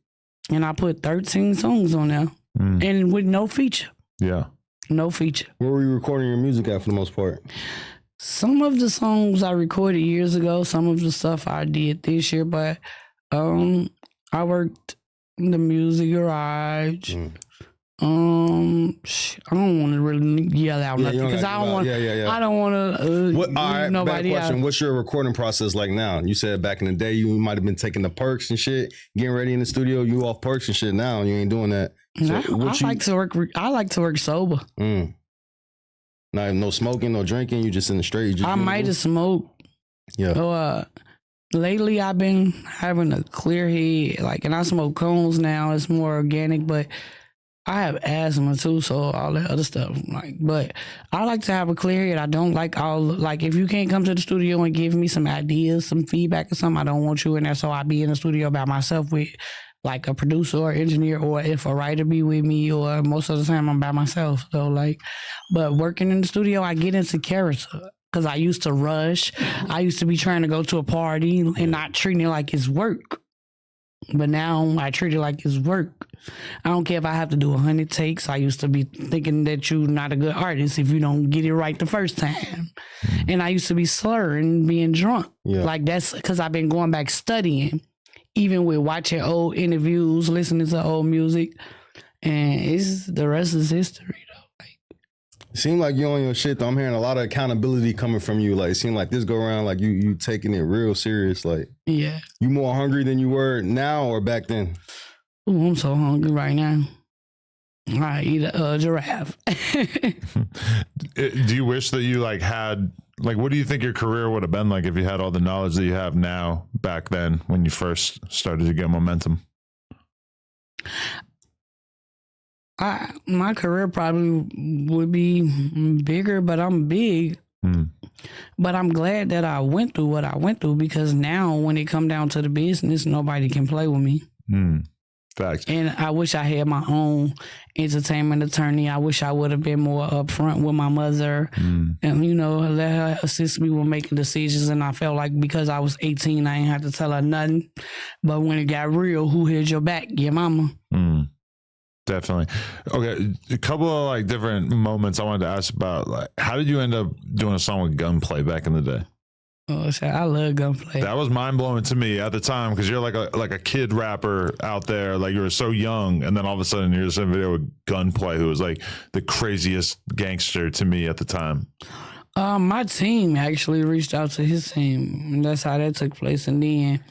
And I put 13 songs on there and with no feature. Yeah. No feature. Where were you recording your music at for the most part? Some of the songs I recorded years ago, some of the stuff I did this year, but I worked in the music garage. I don't want to really yell out nothing because I don't want. I don't want to. All right, nobody bad question. out. What's your recording process like now? You said back in the day you might have been taking the perks and shit, getting ready in the studio. You off perks and shit now. You ain't doing that. So I like to work. I like to work sober. No smoking, no drinking. You just in the straight. I might have smoked. Yeah. So, lately I've been having a clear head, like, and I smoke cones now. It's more organic, but I have asthma too, so all that other stuff. Like, but I like to have a clear head. I don't like if you can't come to the studio and give me some ideas, some feedback or something, I don't want you in there. So I be in the studio by myself with like a producer or engineer, or if a writer be with me, or most of the time I'm by myself. So like, but working in the studio, I get into character. Because I used to rush. I used to be trying to go to a party and not treating it like it's work. But now I treat it like it's work. I don't care if I have to do 100 takes. I used to be thinking that you're not a good artist if you don't get it right the first time. And I used to be slurring, being drunk. Yeah. Like that's because I've been going back studying, even with watching old interviews, listening to old music. And the rest is history. It seems like you're on your shit though. I'm hearing a lot of accountability coming from you. Like it seems like this go around like you taking it real serious. Like yeah, you more hungry than you were now or back then? Ooh, I'm so hungry right now. I eat a giraffe. Do you wish that you like had like what do you think your career would have been like if you had all the knowledge that you have now back then when you first started to get momentum? My career probably would be bigger, but I'm big. But I'm glad that I went through what I went through because now when it come down to the business, nobody can play with me. Facts. And I wish I had my own entertainment attorney. I wish I would have been more upfront with my mother and, you know, let her assist me with making decisions. And I felt like because I was 18, I ain't had to tell her nothing. But when it got real, who had your back? Your mama. Definitely. Okay, a couple of like different moments I wanted to ask about. Like, how did you end up doing a song with Gunplay back in the day? Oh, I love Gunplay. That was mind blowing to me at the time because you're like a kid rapper out there, like you were so young, and then all of a sudden you're just in a video with Gunplay, who was like the craziest gangster to me at the time. My team actually reached out to his team, and that's how that took place. And then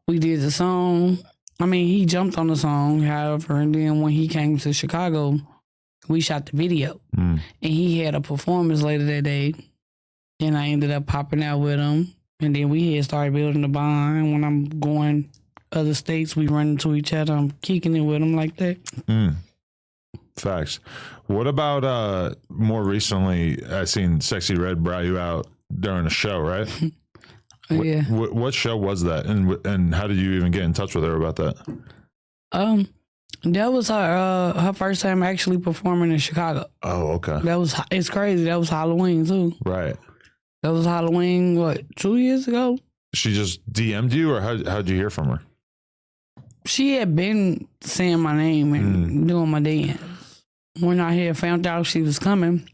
we did the song. I mean, he jumped on the song, however, and then when he came to Chicago, we shot the video. And he had a performance later that day, and I ended up popping out with him. And then we had started building the bond. When I'm going other states, we run into each other. I'm kicking it with him like that. Facts. What about more recently, I seen Sexy Red brought you out during a show, right? Yeah. What show was that, and how did you even get in touch with her about that? That was her first time actually performing in Chicago. Oh, okay. It's crazy. That was Halloween too. Right. That was Halloween. What, 2 years ago? She just DM'd you, or how'd you hear from her? She had been saying my name and doing my dance. When I had found out she was coming,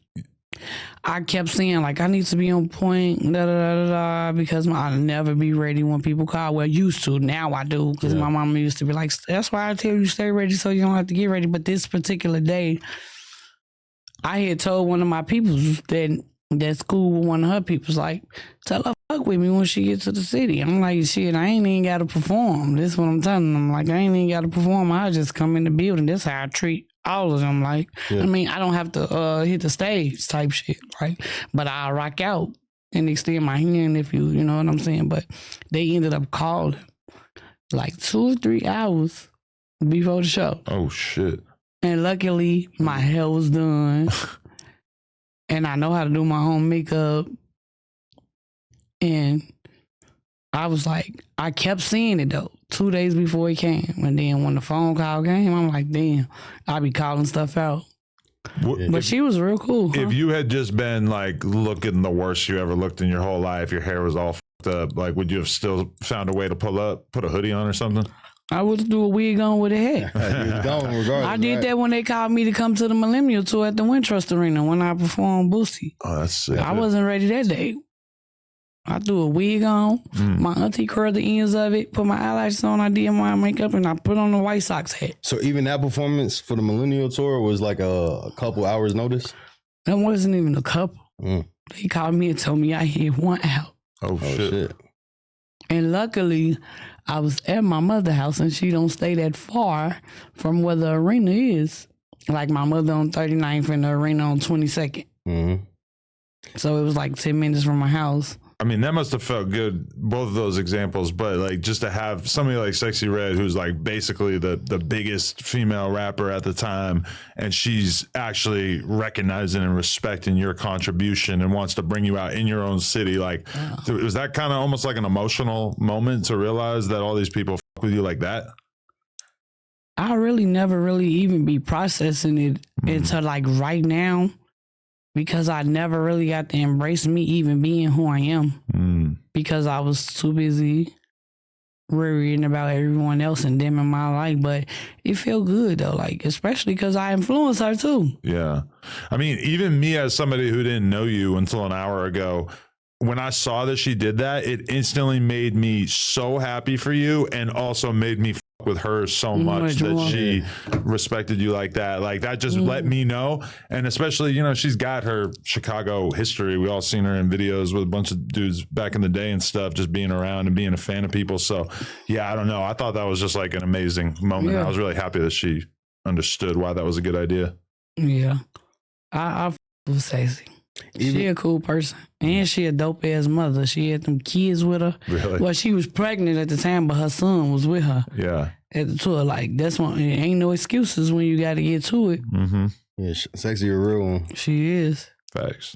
I kept saying, like, I need to be on point, because I'll never be ready when people call. Well, used to. Now I do, because my mama used to be like, that's why I tell you stay ready so you don't have to get ready. But this particular day, I had told one of my people that that's cool with one of her people's like, tell her fuck with me when she gets to the city. I'm like, shit, I ain't even got to perform. This is what I'm telling them. Like, I ain't even got to perform. I just come in the building. This how I treat all of them. Like, I mean, I don't have to hit the stage type shit, right? But I'll rock out and extend my hand if you know what I'm saying. But they ended up calling like 2 or 3 hours before the show. Oh, shit. And luckily, my hair was done. And I know how to do my own makeup. And I was like, I kept seeing it though, 2 days before it came. And then when the phone call came, I'm like, damn, I be calling stuff out. But she was real cool. Huh? If you had just been like looking the worst you ever looked in your whole life, your hair was all fucked up, like would you have still found a way to pull up, put a hoodie on or something? I would do a wig on with a hair. I did that when they called me to come to the Millennial Tour at the Wintrust Arena when I performed Boosie. Oh, that's sick. I wasn't ready that day. I threw a wig on. My auntie curled the ends of it, put my eyelashes on, I did my makeup, and I put on the White Sox hat. So even that performance for the Millennial Tour was like a couple hours notice? That wasn't even a couple. They called me and told me I hit 1 out. Oh, shit. And luckily, I was at my mother's house, and she don't stay that far from where the arena is. Like my mother on 39th and the arena on 22nd. So it was like 10 minutes from my house. I mean, that must have felt good, both of those examples, but like just to have somebody like Sexy Red, who's like basically the biggest female rapper at the time, and she's actually recognizing and respecting your contribution and wants to bring you out in your own city. Like, was that kind of almost like an emotional moment to realize that all these people fuck with you like that? I really never really even be processing it until like right now. Because I never really got to embrace me even being who I am. Because I was too busy worrying about everyone else and them in my life. But it felt good though, like, especially because I influenced her too. Yeah. I mean, even me as somebody who didn't know you until an hour ago, when I saw that she did that, it instantly made me so happy for you and also made me with her so much that she respected you like that. Like that just let me know. And especially, you know, she's got her Chicago history. We all seen her in videos with a bunch of dudes back in the day and stuff, just being around and being a fan of people. So yeah, I don't know. I thought that was just like an amazing moment. I was really happy that she understood why that was a good idea. Yeah. I was sexy. She a cool person. And she a dope ass mother. She had them kids with her. Really? Well, she was pregnant at the time, but her son was with her. Yeah. At the tour. Like, that's one. Ain't no excuses when you got to get to it. Yeah, Sexy a real one. She is. Facts.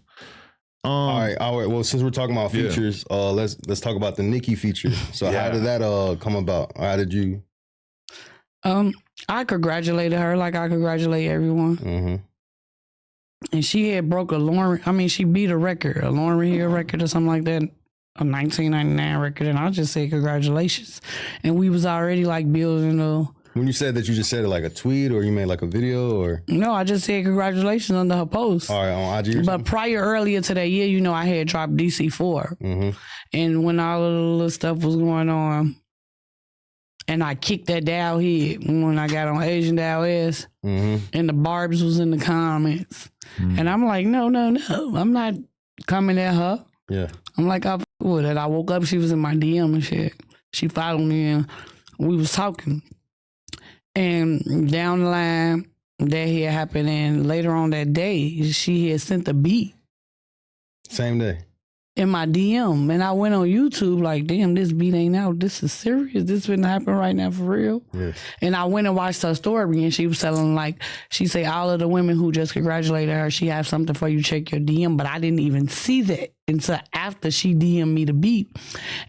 All right. Well, since we're talking about features, let's talk about the Nicki feature. So how did that come about? How did you? I congratulated her like I congratulate everyone. And she had broke she beat a record, a Lauryn Hill record or something like that, a 1999 record. And I just said congratulations. And we was already like building a... When you said that, you just said it like a tweet or you made like a video or? No, I just said congratulations under her post. All right, on IG or something? But earlier to that year, you know, I had dropped DC4. And when all of the little stuff was going on, and I kicked that Dow head when I got on Asian Dow S, and the Barbs was in the comments. And I'm like, no, I'm not coming at her. Yeah. I'm like, I f with it. I woke up, she was in my DM and shit. She followed me and we was talking. And down the line, that had happened. And later on that day, she had sent the beat. Same day. In my DM, and I went on YouTube like, damn, this beat ain't out. This is serious. This finna happen right now for real. Yes. And I went and watched her story, and she was telling like, she said all of the women who just congratulated her, she have something for you. Check your DM, but I didn't even see that until after she DM'd me the beat,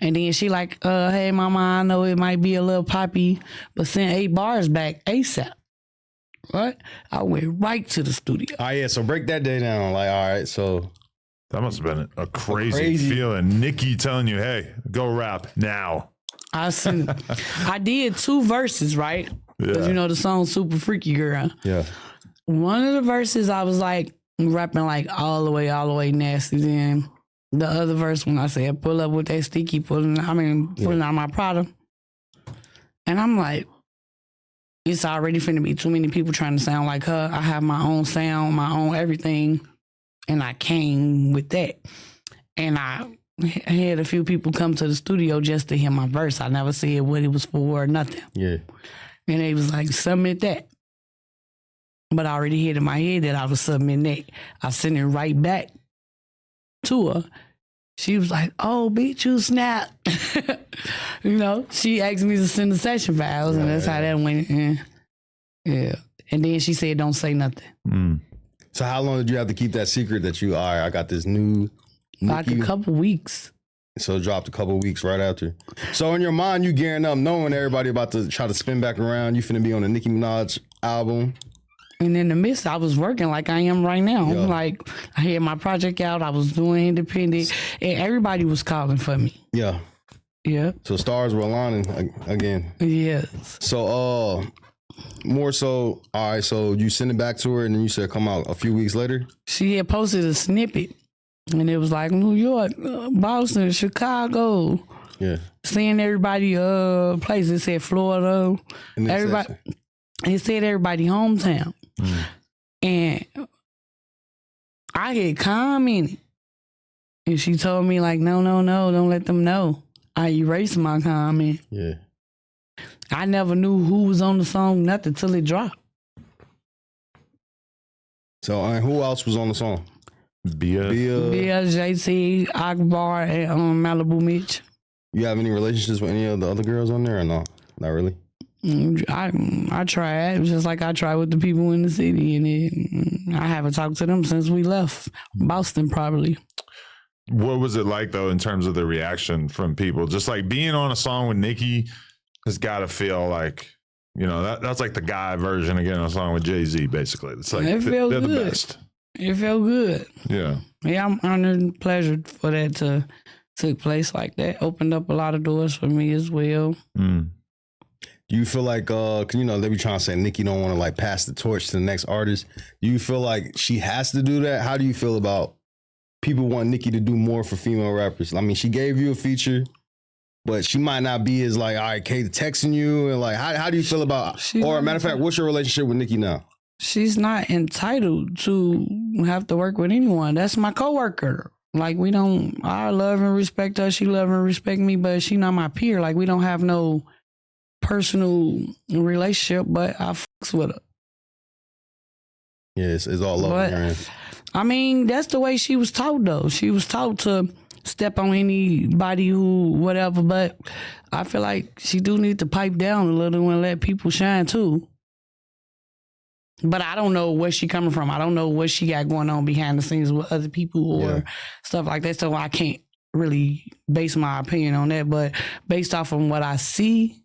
and then she like, hey mama, I know it might be a little poppy, but send 8 bars back ASAP. What? I went right to the studio. Oh yeah, so break that day down. Like, all right, so. That must have been a crazy feeling. Nicki telling you, hey, go rap now. I did 2 verses, right? Because you know the song Super Freaky Girl. Yeah. One of the verses I was like rapping like all the way nasty. Then the other verse when I said pull up with that sticky, pulling out my product. And I'm like, it's already finna be too many people trying to sound like her. I have my own sound, my own everything. And I came with that. And I had a few people come to the studio just to hear my verse. I never said what it was for or nothing. Yeah. And they was like, submit that. But I already had in my head that I was submitting that. I sent it right back to her. She was like, oh, bitch, you snap. You know, she asked me to send the session files, and that's how that went. Yeah. And then she said, don't say nothing. Mm. So how long did you have to keep that secret that you, all right, I got this new Nicki? Like a couple weeks. So it dropped a couple weeks right after. So in your mind, you gearing up knowing everybody about to try to spin back around. You finna be on the Nicki Minaj album. And in the midst, I was working like I am right now. Yeah. Like, I had my project out. I was doing independent. And everybody was calling for me. Yeah. Yeah. So stars were aligning again. Yes. So more so, all right, so you send it back to her and then you said come out a few weeks later? She had posted a snippet. And it was like New York, Boston, Chicago. Yeah. Seeing everybody places. It said Florida. Everybody. It said everybody hometown. Mm. And I had commented. And she told me like, no, don't let them know. I erased my comment. Yeah. I never knew who was on the song, nothing till it dropped. So who else was on the song? Bia, JT, Akbar, and Malibu Mitch. You have any relationships with any of the other girls on there or no? Not really? I tried, just like I tried with the people in the city, and I haven't talked to them since we left Boston, probably. What was it like, though, in terms of the reaction from people? Just like being on a song with Nicki has got to feel like, you know, that's like the guy version of getting a song with Jay-Z, basically. It's like they're good. The best. It felt good. Yeah. Yeah, I'm honored and pleasured for that to take place like that. Opened up a lot of doors for me as well. Mm. Do you feel like, you know, they be trying to say Nicki don't want to like pass the torch to the next artist. Do you feel like she has to do that? How do you feel about people want Nicki to do more for female rappers? I mean, she gave you a feature, but she might not be as like, all right, Kate texting you and like, how do you feel about, or matter of fact, what's your relationship with Nicki now? She's not entitled to have to work with anyone. That's my coworker. Like I love and respect her. She love and respect me, but she not my peer. Like we don't have no personal relationship, but I fucks with her. Yeah, it's all love. But, I mean, that's the way she was taught though. She was taught to step on anybody who whatever, but I feel like she do need to pipe down a little and let people shine too. But I don't know where she coming from. I don't know what she got going on behind the scenes with other people or stuff like that. So I can't really base my opinion on that. But based off of what I see,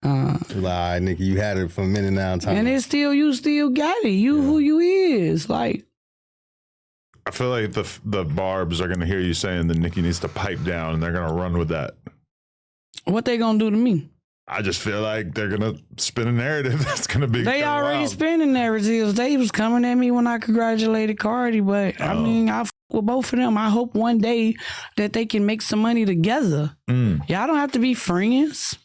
lie, Nicki, you had it for a minute now. And it's still, you still got it. You who you is. Like, I feel like the Barbs are gonna hear you saying that Nicki needs to pipe down, and they're gonna run with that. What they gonna do to me? I just feel like they're gonna spin a narrative that's gonna be. They already wild. spinning narratives. They was coming at me when I congratulated Cardi, but I mean, I f with both of them. I hope one day that they can make some money together. Y'all don't have to be friends.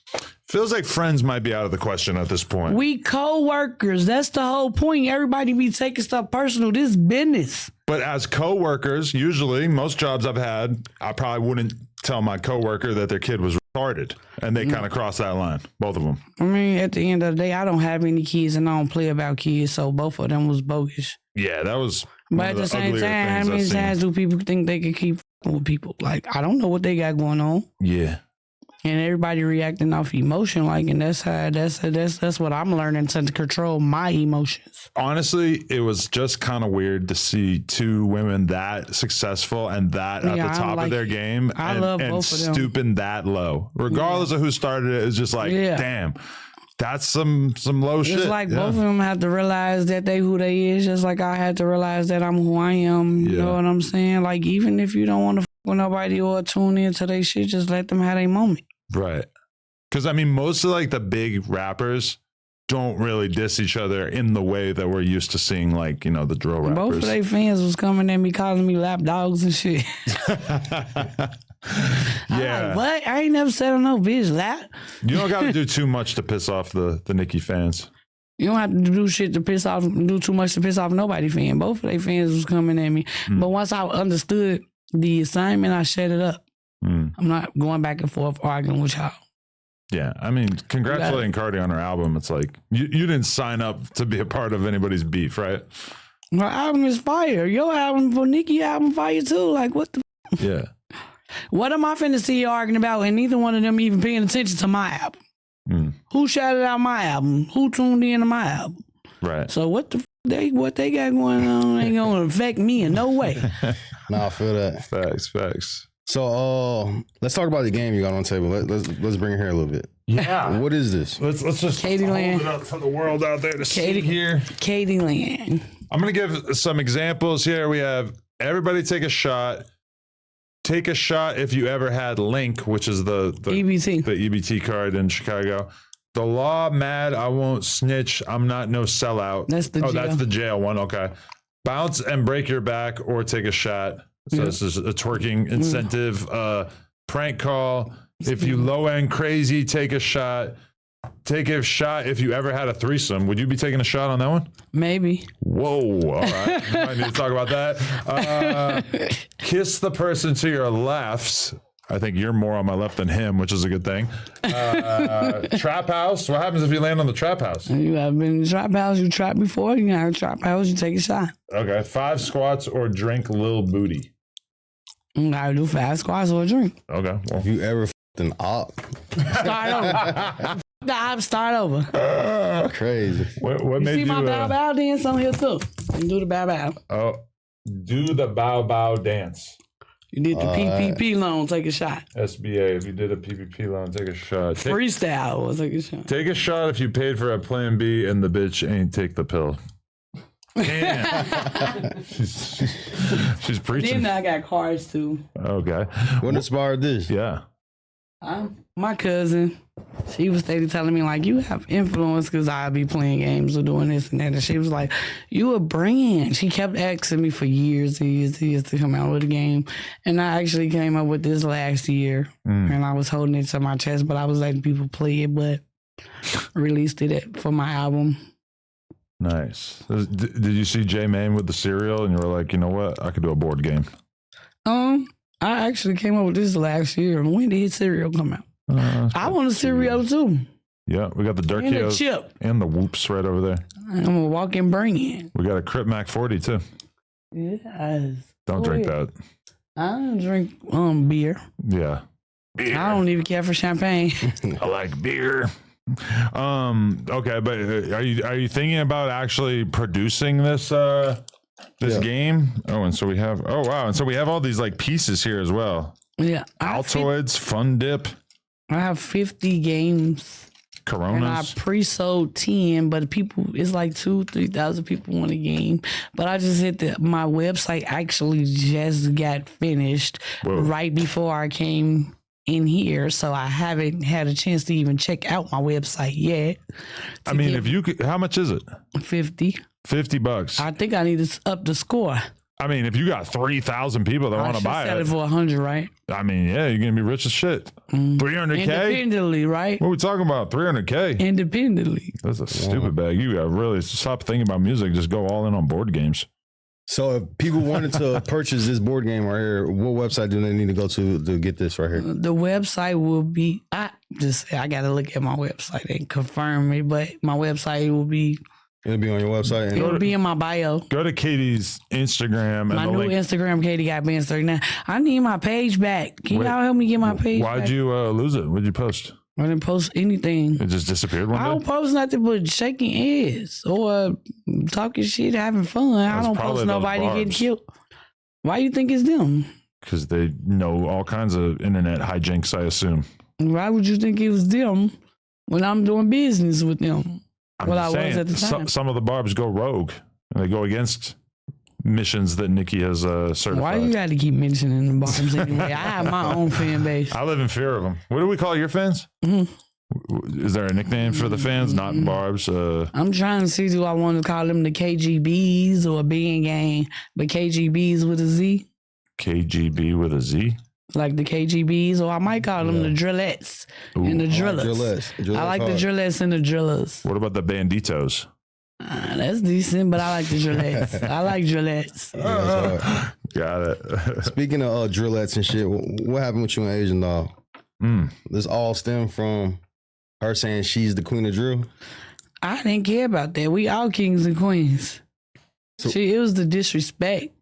Feels like friends might be out of the question at this point. We co-workers. That's the whole point. Everybody be taking stuff personal. This business. But as co-workers, usually most jobs I've had, I probably wouldn't tell my coworker that their kid was retarded, and they kind of cross that line, both of them. I mean, at the end of the day, I don't have any kids and I don't play about kids, so both of them was bogus. Yeah, that was. But at the same time, how many times do people think they could keep with people? Like, I don't know what they got going on. Yeah. And everybody reacting off emotion, like, and that's what I'm learning, to control my emotions. Honestly, it was just kind of weird to see two women that successful and that at the top of their game, I love both of them, stooping that low, regardless of who started it. It's just like, damn, that's some low shit. It's like both of them have to realize that they who they is, just like I had to realize that I'm who I am. You know what I'm saying? Like, even if you don't want to f with nobody or tune into their shit, just let them have their moment. Right. Because I mean, most of like the big rappers don't really diss each other in the way that we're used to seeing, like, you know, the drill rappers. Both of their fans was coming at me, calling me lap dogs and shit. Yeah. Like, what? I ain't never said on no bitch lap. You don't got to do too much to piss off the Nicki fans. You don't have to do shit to piss off, do too much to piss off nobody fan. Both of their fans was coming at me. But once I understood the assignment, I shut it up. I'm not going back and forth arguing with y'all. Yeah, I mean, congratulating Cardi on her album. It's like, you didn't sign up to be a part of anybody's beef, right? Her album is fire. Your album for Nicki album fire too. Like, what the? Yeah. What am I finna see you arguing about? And neither one of them even paying attention to my album. Who shouted out my album? Who tuned in to my album? Right. So what they got going on ain't gonna affect me in no way. Nah, I feel that. Facts. So let's talk about the game you got on the table. Let's bring it here a little bit. Yeah. What is this? Let's just hold it up for the world out there to see here. Katie Land. I'm gonna give some examples here. We have everybody take a shot. Take a shot if you ever had Link, which is the EBT card in Chicago. The Law, Mad, I Won't Snitch, I'm Not No Sellout. That's the jail. That's the jail one. Okay. Bounce and Break Your Back or Take a Shot. So this is a twerking incentive. Prank Call. If you low end crazy, take a shot. Take a shot if you ever had a threesome. Would you be taking a shot on that one? Maybe. Whoa. All right. We might need to talk about that. Kiss the person to your left. I think you're more on my left than him, which is a good thing. Trap house. What happens if you land on the trap house? You have been in the trap house. You trapped before. You got a trap house. You take a shot. Okay. 5 squats or drink Lil Booty. You gotta do 5 squats or a drink. Okay. Well. Have you ever an op? Start over. The op start over. Crazy. What you made see you my bow bow dance on here too? You do the bow bow. Oh, do the bow bow dance. You did the PPP loan, take a shot. SBA, if you did a PPP loan, take a shot. Freestyle was take a shot. Take a shot if you paid for a plan B and the bitch ain't take the pill. Damn. she's preaching. Then I got cards too. Okay. What inspired this? Yeah. My cousin, she was steady telling me, like, you have influence because I be playing games or doing this and that. And she was like, you a brand. She kept asking me for years and years to come out with a game. And I actually came up with this last year. And I was holding it to my chest, but I was letting people play it, but released it for my album. Nice. Did you see J Mane with the cereal and you were like, you know what? I could do a board game. I actually came up with this last year. When did his cereal come out? I want a cereal too. Yeah, we got the And a Durkios chip. and the Whoops right over there. I'm a walk-in brain. We got a Crip Mac 40 too. Yes. Don't drink that. I don't drink beer. Yeah. Beer. I don't even care for champagne. I like beer. Okay, but are you thinking about actually producing this game? Oh, and so we have and so we have all these like pieces here as well. Yeah. Altoids, Fun Dip. I have 50 games. Coronas. And I pre-sold 10, but it's like 2,000-3,000 people want a game. But I just hit my website actually just got finished right before I came in here, so I haven't had a chance to even check out my website yet. I mean, if you could, how much is it? $50. I think I need to up the score. I mean, if you got 3,000 people that want to buy sell it it for 100, right? I mean, yeah, you're gonna be rich as shit. 300K. Independently, right? What are we talking about? 300K. Independently. That's a stupid bag. You got really stop thinking about music. Just go all in on board games. So if people wanted to purchase this board game right here, what website do they need to go to get this right here? The website will be, I got to look at my website and confirm it, but my website will be. It'll be on your website. It'll be in my bio. Go to Katie's Instagram. My new Instagram, Katie Got Bandz 39. I need my page back. Can y'all help me get my page back? Why'd you lose it? What'd you post? I didn't post anything. It just disappeared one day? I don't post nothing but shaking heads or talking shit, having fun. I don't post nobody getting killed. Why you think it's them? Because they know all kinds of internet hijinks, I assume. Why would you think it was them when I'm doing business with them? I was at the time. Some of the barbs go rogue and they go against missions that Nicki has certified. Why you got to keep mentioning the barbs anyway? I have my own fan base. I live in fear of them. What do we call your fans? Is there a nickname for the fans? Not barbs. I'm trying to see, do I want to call them the KGBs or Being Gang, but KGBs with a Z? KGB with a Z? like the KGBs, or I might call them the drillettes and the drillers. I like the drillettes and the drillers. What about the banditos? That's decent, but I like the drillettes. I like drillettes. Got it. Speaking of drillettes and shit, what happened with you and Asian Doll? This all stemmed from her saying she's the queen of drill. I didn't care about that. We all kings and queens. It was the disrespect.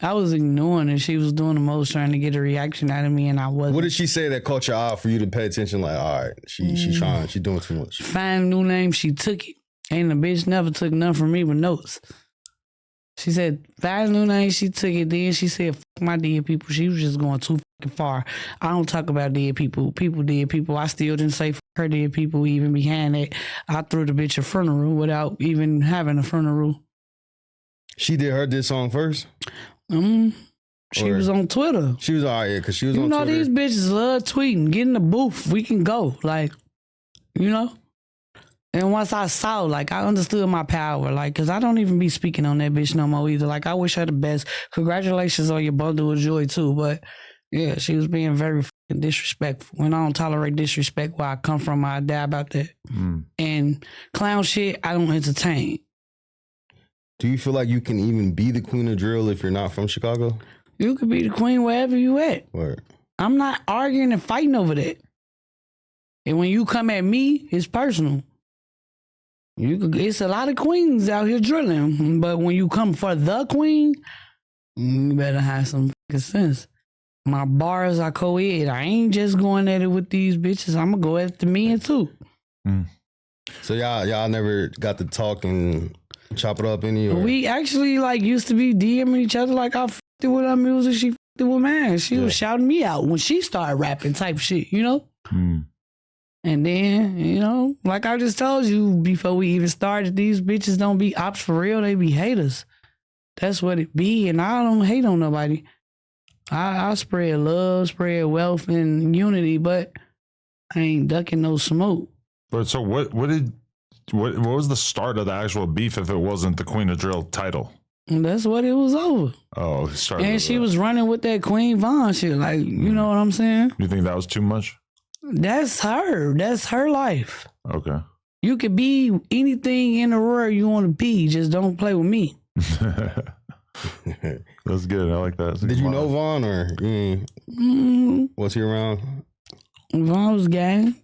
I was ignoring her. She was doing the most, trying to get a reaction out of me, and I wasn't. What did she say that caught your eye for you to pay attention? Like, all right, she's trying, she's doing too much. Find a new name, she took it. Ain't a bitch never took nothing from me but notes. She said, find a new name, she took it. Then she said, fuck my dead people. She was just going too fucking far. I don't talk about dead people. People dead people. I still didn't say fuck her dead people. Even behind that, I threw the bitch a funeral without even having a funeral. She did her diss song first? She was on Twitter. She was all right, because she was on Twitter. These bitches love tweeting. Get in the booth. We can go. Like, you know? And once I saw, like, I understood my power. Like, because I don't even be speaking on that bitch no more either. Like, I wish her the best. Congratulations on your bundle of joy, too. But, yeah, she was being very fucking disrespectful. And I don't tolerate disrespect where I come from. I die about that. And clown shit, I don't entertain. Do you feel like you can even be the queen of drill if you're not from Chicago? You could be the queen wherever you at. Word. I'm not arguing and fighting over that. And when you come at me, it's personal. It's a lot of queens out here drilling, but when you come for the queen, you better have some fucking sense. My bars are co-ed. I ain't just going at it with these bitches. I'm gonna go at the men too. So y'all never got to talk and chop it up any? Or? We actually like used to be DMing each other like I f***ed with her music, she f***ed with mine. She was shouting me out when she started rapping type shit, you know? And then, you know, like I just told you before we even started, these bitches don't be ops for real, they be haters. That's what it be, and I don't hate on nobody. I spread love, spread wealth and unity, but I ain't ducking no smoke. But so what was the start of the actual beef if it wasn't the Queen of Drill title? And that's what it was over. Oh, it started. And she was running with that Queen Von shit, like, you know what I'm saying? You think that was too much? That's her. That's her life. Okay. You could be anything in the world you want to be. Just don't play with me. That's good. I like that. Did you know Vaughn or was he around? Vaughn was gang.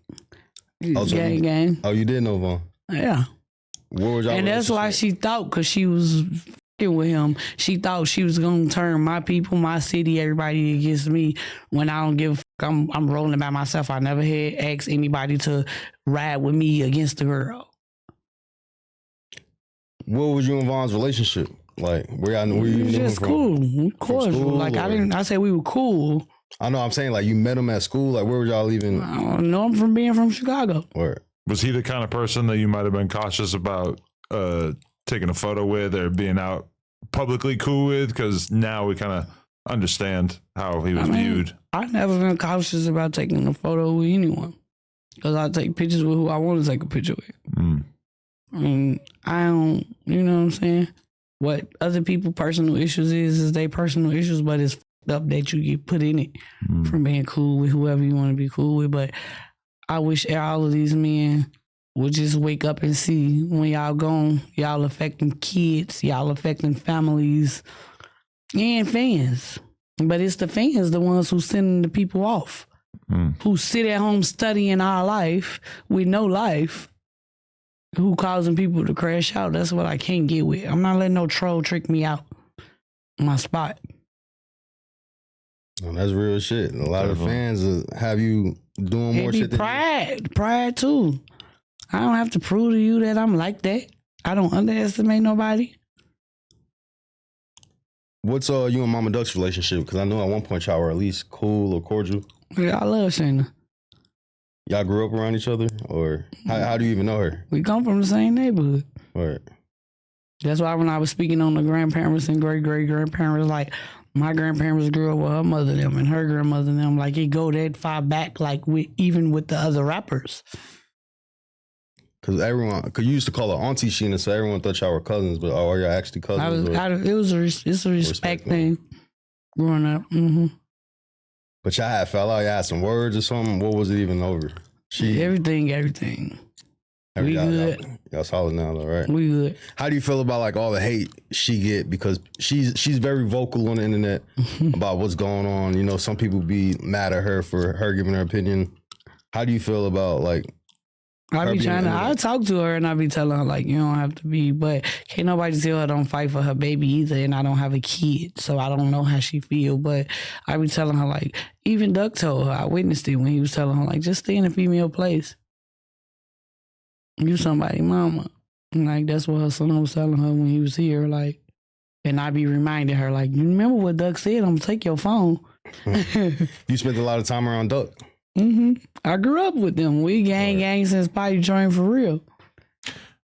Gang. Oh, you did know Vaughn? Yeah. What was y'all? And that's why she thought, because she was with him, she thought she was gonna turn my people, my city, everybody against me. When I don't give a fuck, I'm rolling by myself. I never had asked anybody to ride with me against the girl. What was you and Vaughn's relationship like? Where you just cool, of course. Like I said we were cool. I know. I'm saying like you met him at school. Like where were y'all even? I don't know him from being from Chicago. Where was he the kind of person that you might have been cautious about taking a photo with or being out publicly cool with? Because now we kind of understand how he was viewed. I've never been cautious about taking a photo with anyone because I take pictures with who I want to take a picture with. I mean, I don't, you know what I'm saying? What other people' personal issues is their personal issues, but it's fucked up that you get put in it from being cool with whoever you want to be cool with. But I wish all of these men would just wake up and see when y'all gone, y'all affecting kids, y'all affecting families and fans. But it's the fans, the ones who sending the people off, who sit at home studying our life with no life, who causing people to crash out. That's what I can't get with. I'm not letting no troll trick me out my spot. Oh, that's real shit. A lot of fans have you doing more shit. Pride too. I don't have to prove to you that I'm like that. I don't underestimate nobody. What's you and Mama Duck's relationship? Because I know at one point y'all were at least cool or cordial. Yeah, I love Shayna. Y'all grew up around each other? Or how do you even know her? We come from the same neighborhood. Right. That's why when I was speaking on the grandparents and great-great-grandparents, like, my grandparents grew up with her mother them and her grandmother them. Like, it go that far back, like, even with the other rappers. Because you used to call her Auntie Sheena, so everyone thought y'all were cousins, but are y'all actually cousins? It's a respect thing growing up. But y'all had fell out, y'all had some words or something. What was it even over? Everything. We good. Y'all solid now though, right? We good. How do you feel about like all the hate she get? Because she's very vocal on the internet about what's going on. You know, some people be mad at her for her giving her opinion. How do you feel about like I talk to her and I be telling her like, you don't have to be, but can't nobody tell her don't fight for her baby either, and I don't have a kid, so I don't know how she feel, but I be telling her like, even Duck told her, I witnessed it when he was telling her like, just stay in a female place. You somebody mama. And like, that's what her son was telling her when he was here, like, and I be reminding her like, you remember what Duck said, I'm gonna take your phone. You spent a lot of time around Duck. I grew up with them. We gang since potty trained for real.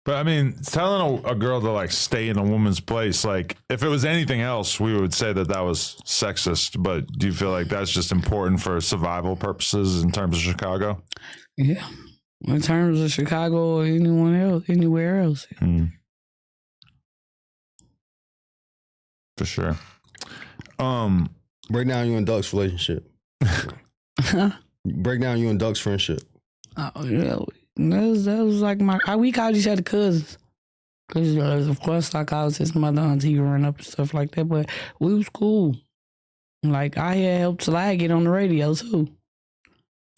But I mean, telling a girl to like stay in a woman's place, like if it was anything else, we would say that was sexist. But do you feel like that's just important for survival purposes in terms of Chicago? Yeah, in terms of Chicago or anywhere else. For sure. Break down you and Duck's relationship. Break down you and Duck's friendship. Oh yeah, that was like we called each other cousins. Cause of course I called his mother, auntie, growing up and stuff like that. But we was cool. Like I had helped Sly get on the radio too.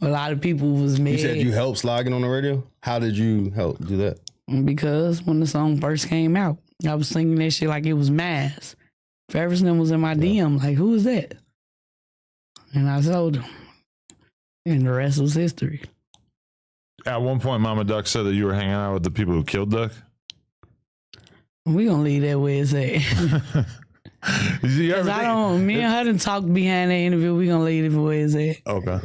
A lot of people was mad. You said you helped Sly get on the radio? How did you help do that? Because when the song first came out, I was singing that shit like it was mass. Ferguson was in my DM, like, who is that? And I told him. And the rest was history. At one point, Mama Duck said that you were hanging out with the people who killed Duck. We gonna leave that where it's at. Me and her done talked behind the interview. We gonna leave it where it's at. Okay.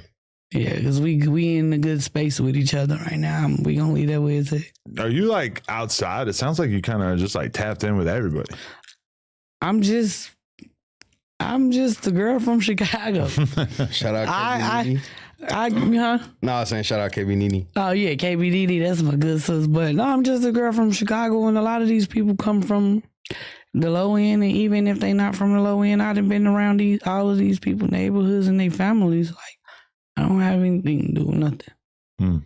Yeah, because we in a good space with each other right now. We gonna leave that where it's at. Are you like outside? It sounds like you kind of just like tapped in with everybody. I'm just the girl from Chicago. Shout out KB Nene. No, I was saying shout out KB Nene. Oh yeah, KB Nene, that's my good sis. But no, I'm just a girl from Chicago, and a lot of these people come from the low end, and even if they not from the low end, I done been around all of these people, neighborhoods and their families. Like, I don't have anything to do with nothing.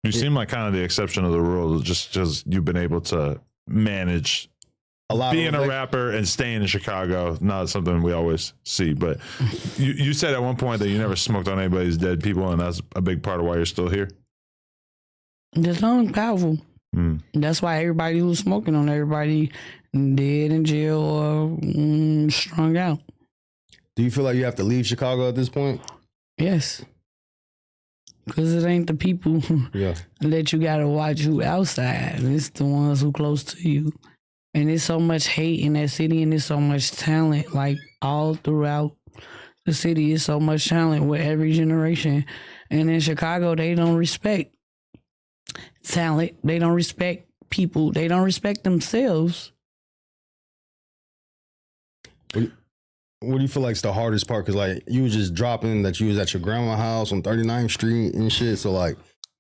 You seem like kind of the exception of the rule. Just you've been able to manage being a rapper and staying in Chicago. Not something we always see, but you said at one point that you never smoked on anybody's dead people, and that's a big part of why you're still here. The song's powerful. That's why everybody who's smoking on everybody dead in jail or strung out. Do you feel like you have to leave Chicago at this point? Yes. Because it ain't the people that you got to watch who outside. It's the ones who close to you. And there's so much hate in that city, and there's so much talent, like all throughout the city. Is so much talent with every generation. And in Chicago, they don't respect talent. They don't respect people. They don't respect themselves. What do you feel like is the hardest part? Because like you was just dropping that you was at your grandma's house on 39th Street and shit. So like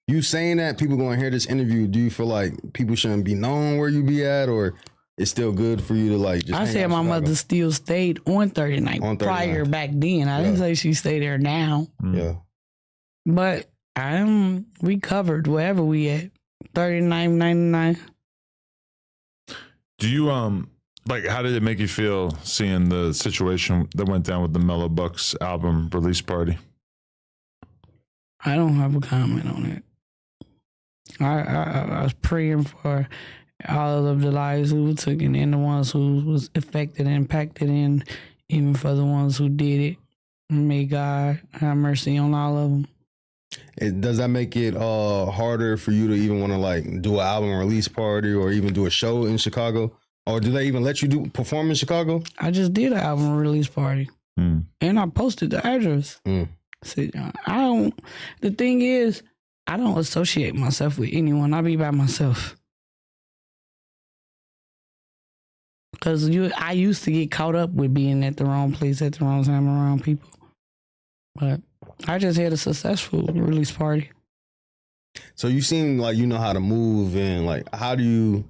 you saying that, people going to hear this interview. Do you feel like people shouldn't be knowing where you be at, or it's still good for you to like just I said my mother still stayed on 39th prior back then. I didn't say she stayed there now. Yeah. But we covered wherever we at. 39, 99. Do you like, how did it make you feel seeing the situation that went down with the Mellow Bucks album release party? I don't have a comment on it. I was praying for all of the lives who were taken and the ones who was affected and impacted, and even for the ones who did it. May God have mercy on all of them. Does that make it harder for you to even want to like do an album release party or even do a show in Chicago? Or do they even let you perform in Chicago? I just did an album release party. And I posted the address. See, the thing is, I don't associate myself with anyone. I be by myself. Because I used to get caught up with being at the wrong place at the wrong time around people. But I just had a successful release party. So you seem like you know how to move, and like how do you,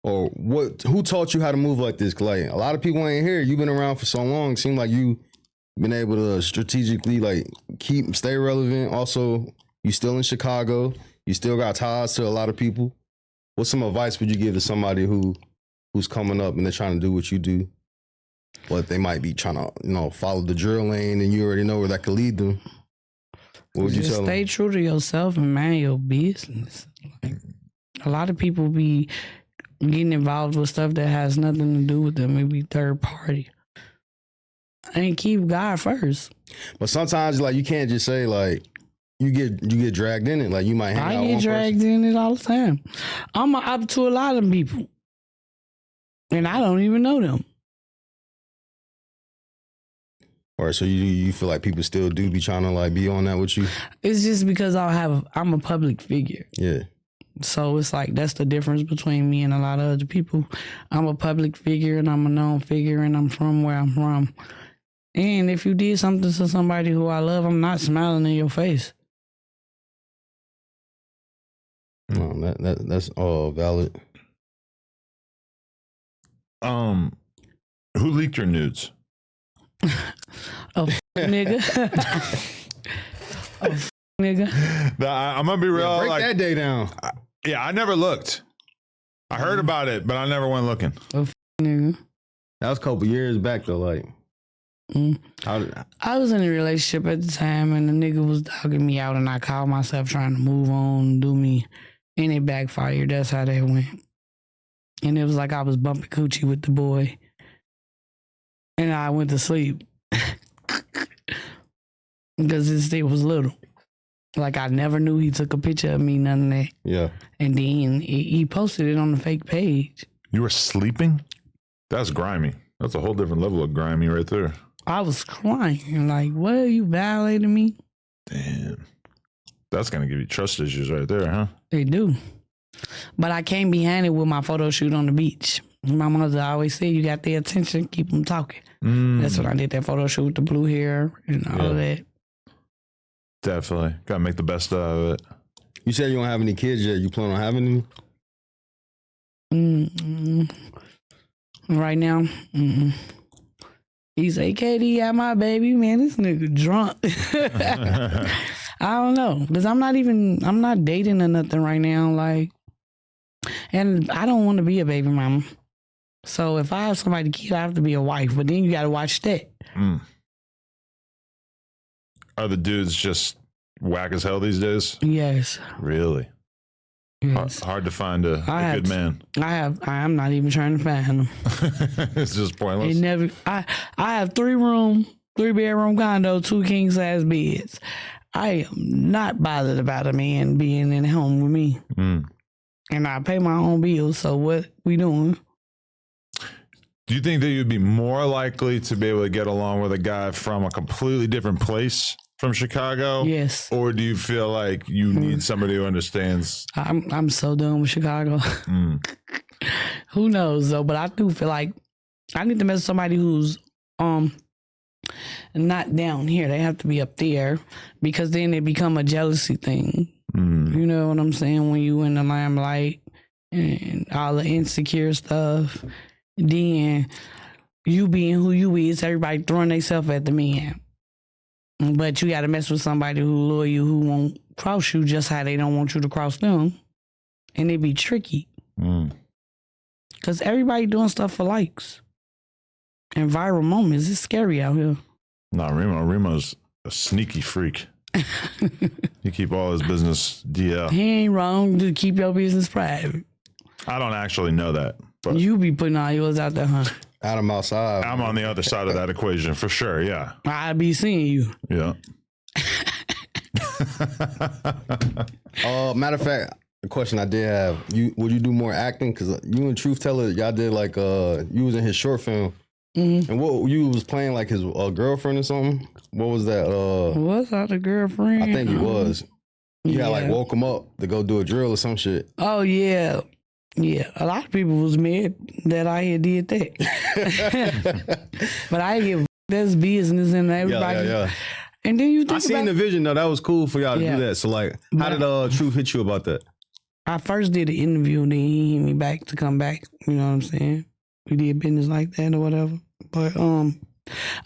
or what? Who taught you how to move like this? 'Cause like a lot of people ain't here. You've been around for so long. It seems like you been able to strategically like stay relevant. Also, you still in Chicago. You still got ties to a lot of people. What's some advice would you give to somebody who's coming up and they're trying to do what you do? But they might be trying to, follow the drill lane, and you already know where that could lead them. What would you tell them? Stay true to yourself and mind your business. Like, a lot of people be getting involved with stuff that has nothing to do with them. It be third party. And keep God first. But sometimes, like, you can't just say, like, you get dragged in it. Like, you might hang out I get dragged in it all the time. I'm up to a lot of people. And I don't even know them. Or so you feel like people still do be trying to, like, be on that with you? It's just because I'm a public figure. Yeah. So it's like, that's the difference between me and a lot of other people. I'm a public figure and I'm a known figure and I'm from where I'm from. And if you did something to somebody who I love, I'm not smiling in your face. No, that's all valid. Who leaked your nudes? Nigga. Nigga. I'm gonna be real. Break that day down. I never looked. I heard about it, but I never went looking. Nigga. That was a couple years back though. Like, I was in a relationship at the time, and the nigga was dogging me out, and I called myself trying to move on, do me, and it backfired. That's how that went. And it was like I was bumping coochie with the boy, and I went to sleep because this thing was little. Like, I never knew he took a picture of me, none of that. Yeah. And then he posted it on the fake page. You were sleeping? That's grimy. That's a whole different level of grimy right there. I was crying. Like, what? You violating me? Damn. That's going to give you trust issues right there, huh? They do. But I came behind it with my photo shoot on the beach. My mother always said, you got their attention, keep them talking. That's when I did that photo shoot with the blue hair and all of that. Definitely. Got to make the best out of it. You said you don't have any kids yet. You plan on having any? Right now, He's like, KD, yeah, my baby, man, this nigga drunk. I don't know, because I'm not dating or nothing right now, like, and I don't want to be a baby mama. So if I have somebody to kid, I have to be a wife, but then you got to watch that. Are the dudes just whack as hell these days? Yes. Really? Yes. Hard to find a good man. I'm not even trying to find him. It's just pointless. I have 3-bedroom condo, 2 king size beds. I am not bothered about a man being in the home with me. And I pay my own bills, so what we doing? Do you think that you'd be more likely to be able to get along with a guy from a completely different place from Chicago? Yes. Or do you feel like you need somebody who understands? I'm so done with Chicago. Who knows though? But I do feel like I need to meet somebody who's not down here. They have to be up there, because then it become a jealousy thing. You know what I'm saying? When you in the limelight and all the insecure stuff, then you being who you is, everybody throwing themselves at the man. But you got to mess with somebody who loyal, who won't cross you just how they don't want you to cross them. And it be tricky. Because everybody doing stuff for likes. And viral moments. It's scary out here. Nah, Remo's a sneaky freak. He keep all his business DL. He ain't wrong to keep your business private. I don't actually know that. But You be putting all yours out there, huh? Adam outside. I'm on the other side of that equation for sure. Yeah. I be seeing you. Yeah. Matter of fact, the question I did have, would you do more acting? Because you and Truth Teller, y'all did like, you was in his short film. And what you was playing like his girlfriend or something? What was that? Was I the girlfriend? I think he was. You had like woke him up to go do a drill or some shit. Oh, yeah. Yeah, a lot of people was mad that I had did that. But I give that's business and everybody. Yeah. And then you think I seen the vision though. That was cool for y'all to do that. So like, how did Truth hit you about that? I first did an interview and then he hit me back to come back. You know what I'm saying? We did business like that or whatever. But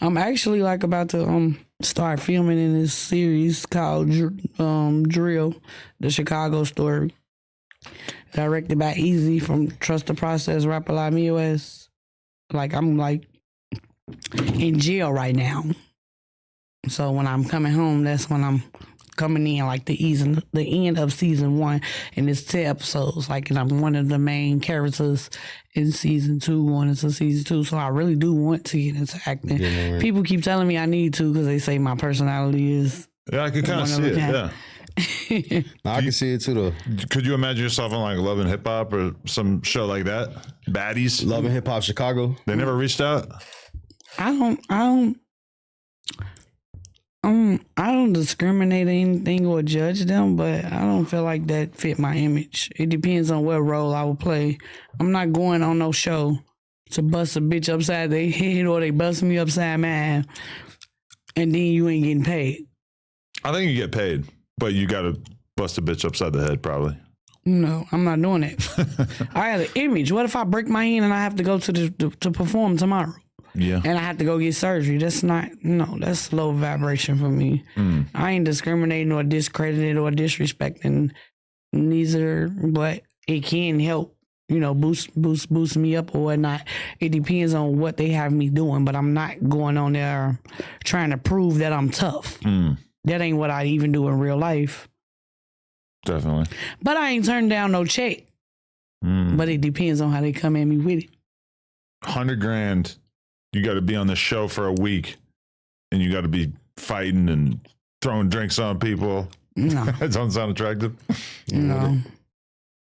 I'm actually like about to start filming in this series called Drill, the Chicago story. Directed by Easy from Trust the Process, Rapper Like Me OS. Like I'm like in jail right now. So when I'm coming home, that's when I'm coming in like the end of season 1, and it's 10 episodes. Like, and I'm one of the main characters in season 2, going into season 2. So I really do want to get into acting. Yeah, people keep telling me I need to because they say my personality is. Yeah, I could kind of see it. Yeah. I can see it too, though. Could you imagine yourself on like Love and Hip Hop or some show like that? Baddies, Love and Hip Hop Chicago. They never reached out. I don't discriminate anything or judge them, but I don't feel like that fit my image. It depends on what role I will play. I'm not going on no show to bust a bitch upside their head or they bust me upside mine, and then you ain't getting paid. I think you get paid, but you got to bust a bitch upside the head probably. No, I'm not doing that. I have an image. What if I break my hand and I have to go to perform tomorrow? Yeah. And I have to go get surgery. That's low vibration for me. I ain't discriminating or discrediting or disrespecting neither, but it can help, boost me up or whatnot. It depends on what they have me doing, but I'm not going on there trying to prove that I'm tough. That ain't what I even do in real life. Definitely. But I ain't turning down no check. But it depends on how they come at me with it. $100,000. You got to be on the show for a week, and you got to be fighting and throwing drinks on people. No. That doesn't sound attractive. No.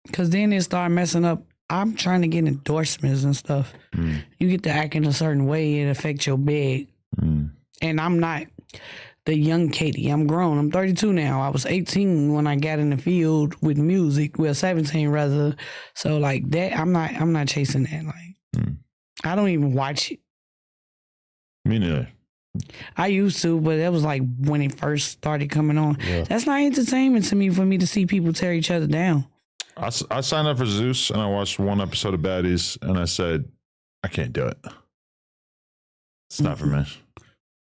Because then they start messing up. I'm trying to get endorsements and stuff. You get to act in a certain way, it affects your bag. And I'm not the young Katie. I'm grown. I'm 32 now. I was 18 when I got in the field with music. Well, 17 rather. So like that, I'm not chasing that. Like I don't even watch it. Me neither. I used to, but that was like when it first started coming on. Yeah. That's not entertainment to me for me to see people tear each other down. I signed up for Zeus and I watched one episode of Baddies and I said, I can't do it. It's not for me.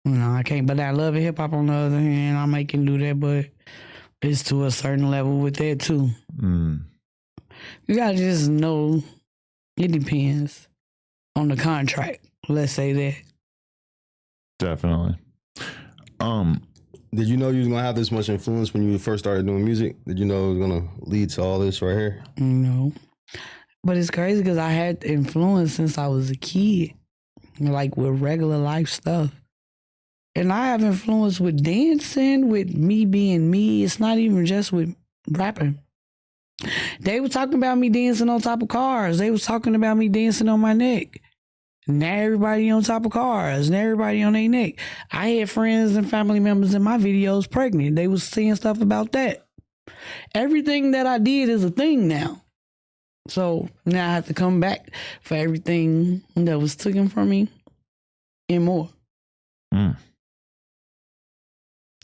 No, I can't. But I love it. Hip hop on the other hand, I might can do that, but it's to a certain level with that too. You gotta just know it depends on the contract. Let's say that. Definitely. Did you know you was gonna have this much influence when you first started doing music? Did you know it was gonna lead to all this right here? No. But it's crazy because I had influence since I was a kid, like with regular life stuff. And I have influence with dancing, with me being me. It's not even just with rapping. They were talking about me dancing on top of cars. They was talking about me dancing on my neck. Now everybody on top of cars and everybody on their neck. I had friends and family members in my videos pregnant. They was saying stuff about that. Everything that I did is a thing now. So now I have to come back for everything that was taken from me and more.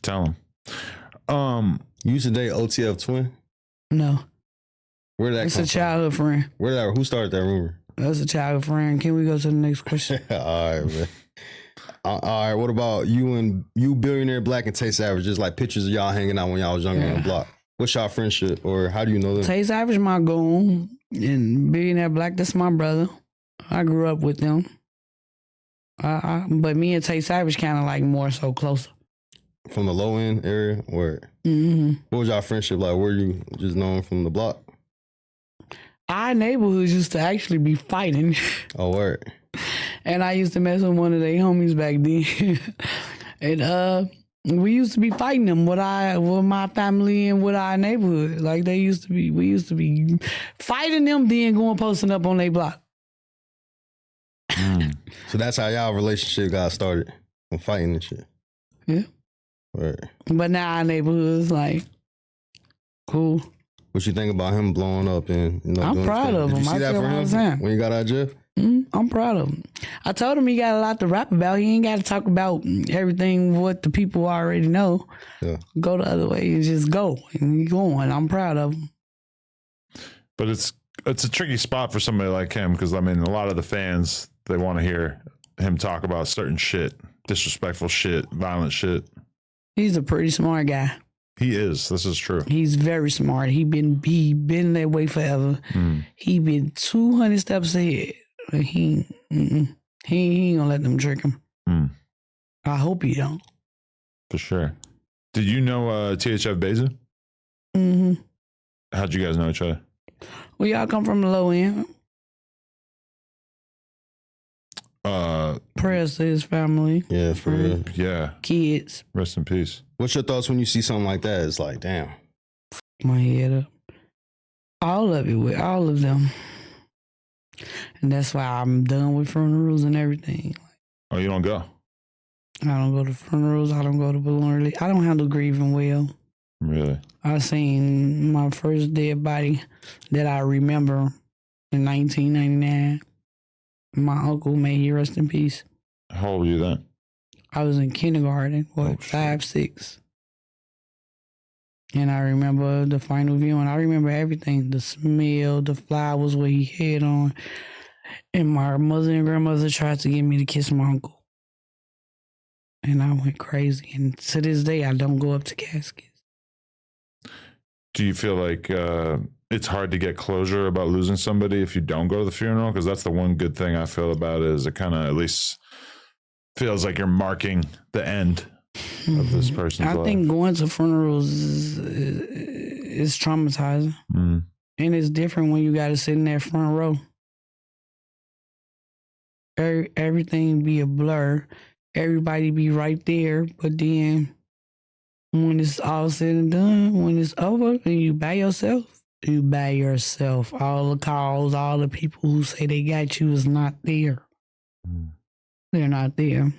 Tell them. You used to date OTF Twin? No. Where did that It's come a childhood friend. Who started that rumor? That's a childhood friend. Can we go to the next question? All right, man. All right, what about you Billionaire Black and Tay Savage? Just like pictures of y'all hanging out when y'all was younger on the block. What's y'all friendship, or how do you know them? Tay Savage my goon, and Billionaire Black, that's my brother. I grew up with them. But me and Tay Savage kind of like more so closer. From the low end area? Where? What was y'all friendship like? Were you just known from the block? Our neighborhoods used to actually be fighting. Oh, word. And I used to mess with one of their homies back then. And we used to be fighting them with my family and with our neighborhood. Like we used to be fighting them, then going posting up on their block. So that's how y'all relationship got started, from fighting and shit. Yeah. Right. But now our neighborhood's like cool. What you think about him blowing up and I'm proud of him. Did you see that for him when he got out of jail? I'm proud of him. I told him he got a lot to rap about. He ain't got to talk about everything what the people already know. Yeah. Go the other way and just go. And he going. I'm proud of him. But it's a tricky spot for somebody like him because, I mean, a lot of the fans, they want to hear him talk about certain shit, disrespectful shit, violent shit. He's a pretty smart guy. He is. This is true. He's very smart. He been that way forever. He been 200 steps ahead. He ain't gonna let them trick him. I hope he don't. For sure. Did you know THF Beza? Mm-hmm. How'd you guys know each other? We all come from the low end. Prayers to his family. Yeah, for real. Yeah. Kids. Rest in peace. What's your thoughts when you see something like that? It's like, damn. My head up. All of it with all of them. And that's why I'm done with funerals and everything. Oh, you don't go? I don't go to funerals. I don't go to balloon release. I don't handle grieving well. Really? I seen my first dead body that I remember in 1999. My uncle, may he rest in peace. How old were you then? I was in kindergarten, 5, 6. And I remember the final viewing. I remember everything. The smell, the flowers, what he had on. And my mother and grandmother tried to get me to kiss my uncle. And I went crazy. And to this day, I don't go up to caskets. Do you feel like it's hard to get closure about losing somebody if you don't go to the funeral? Because that's the one good thing I feel about it, is it kind of at least feels like you're marking the end of this person's life. I think going to funerals is traumatizing. And it's different when you got to sit in that front row. Everything be a blur. Everybody be right there. But then when it's all said and done, when it's over and you by yourself, all the calls, all the people who say they got you is not there. They're not there.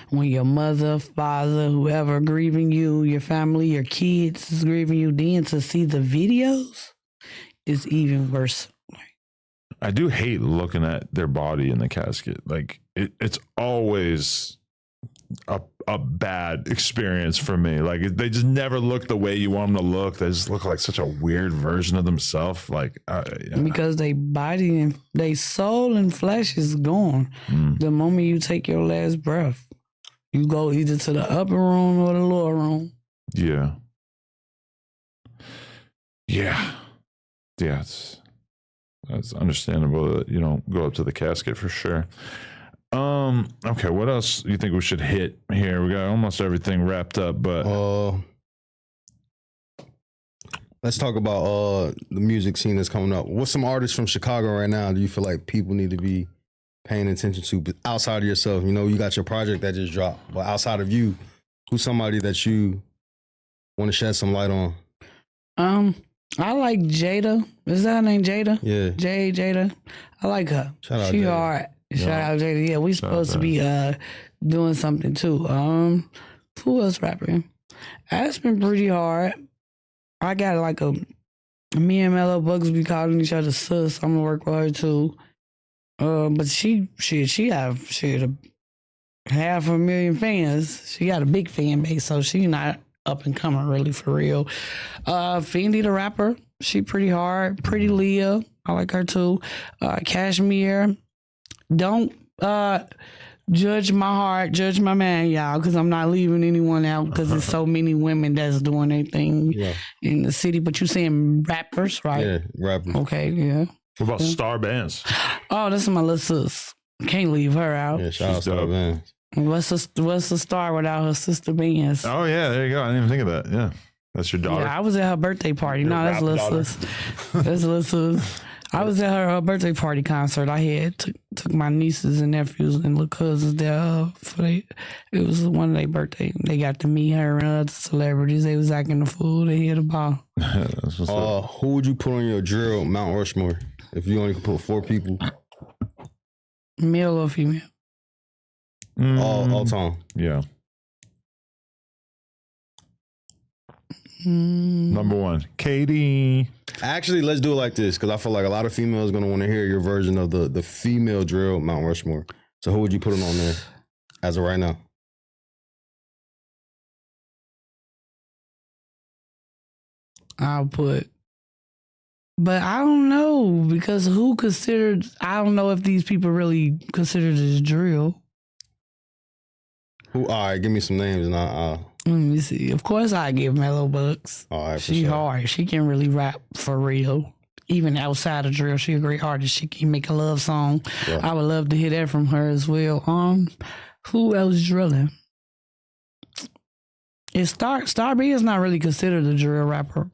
When your mother, father, whoever grieving you, your family, your kids is grieving you, then to see the videos is even worse. I do hate looking at their body in the casket. Like it's always a bad experience for me. Like they just never look the way you want them to look. They just look like such a weird version of themselves. Like because they body and they soul and flesh is gone. The moment you take your last breath, you go either to the upper room or the lower room. Yeah. That's understandable that you don't go up to the casket for sure. Okay, what else do you think we should hit here? We got almost everything wrapped up, but let's talk about the music scene that's coming up. What's some artists from Chicago right now do you feel like people need to be paying attention to outside of yourself? You know, you got your project that just dropped, but outside of you, who's somebody that you want to shed some light on? I like Jada. Is that her name, Jada? Yeah. Jada. I like her. Shout out she Jada. hard. Shout out Jada. Yeah, we supposed to be doing something too. Who else rapping? That's been pretty hard. I got like me and Mellow Bugs be calling each other sis. I'm gonna work with her too. But she have 500,000 fans. She got a big fan base, so she not up and coming really for real. Fendi the rapper, she pretty hard. Pretty Leah, I like her too. Cashmere. Don't judge my heart, judge my man, y'all, because I'm not leaving anyone out because there's so many women that's doing their thing in the city. But you saying rappers, right? Yeah, rappers. Okay, yeah. what about Star Bands? Oh, this is my little sis. Can't leave her out. Yeah, shout out to dope. Banz. What's a star without her sister Banz? Oh yeah, there you go. I didn't even think of that. Yeah, that's your daughter. Yeah, I was at her birthday party. Your No, that's rap little daughter. sis. That's little sis. I was at her birthday party concert. I had took my nieces and nephews and little cousins there it was one of their birthday. They got to meet her and other celebrities. They was acting the fool. They hit a ball. That's what's up. Who would you put on your drill Mount Rushmore if you only could put 4 people Male or female? all time? Yeah. Number 1, Katie. Actually, let's do it like this because I feel like a lot of females going to want to hear your version of the female drill Mount Rushmore. So who would you put it on there as of right now? I'll put But I don't know because I don't know if these people really consider this drill. All right, give me some names and I'll. Let me see. Of course, I give Mellow bucks. All right, She hard. She can really rap for real. Even outside of drill, she a great artist. She can make a love song. Yeah. I would love to hear that from her as well. Who else drilling? Star B is not really considered a drill rapper.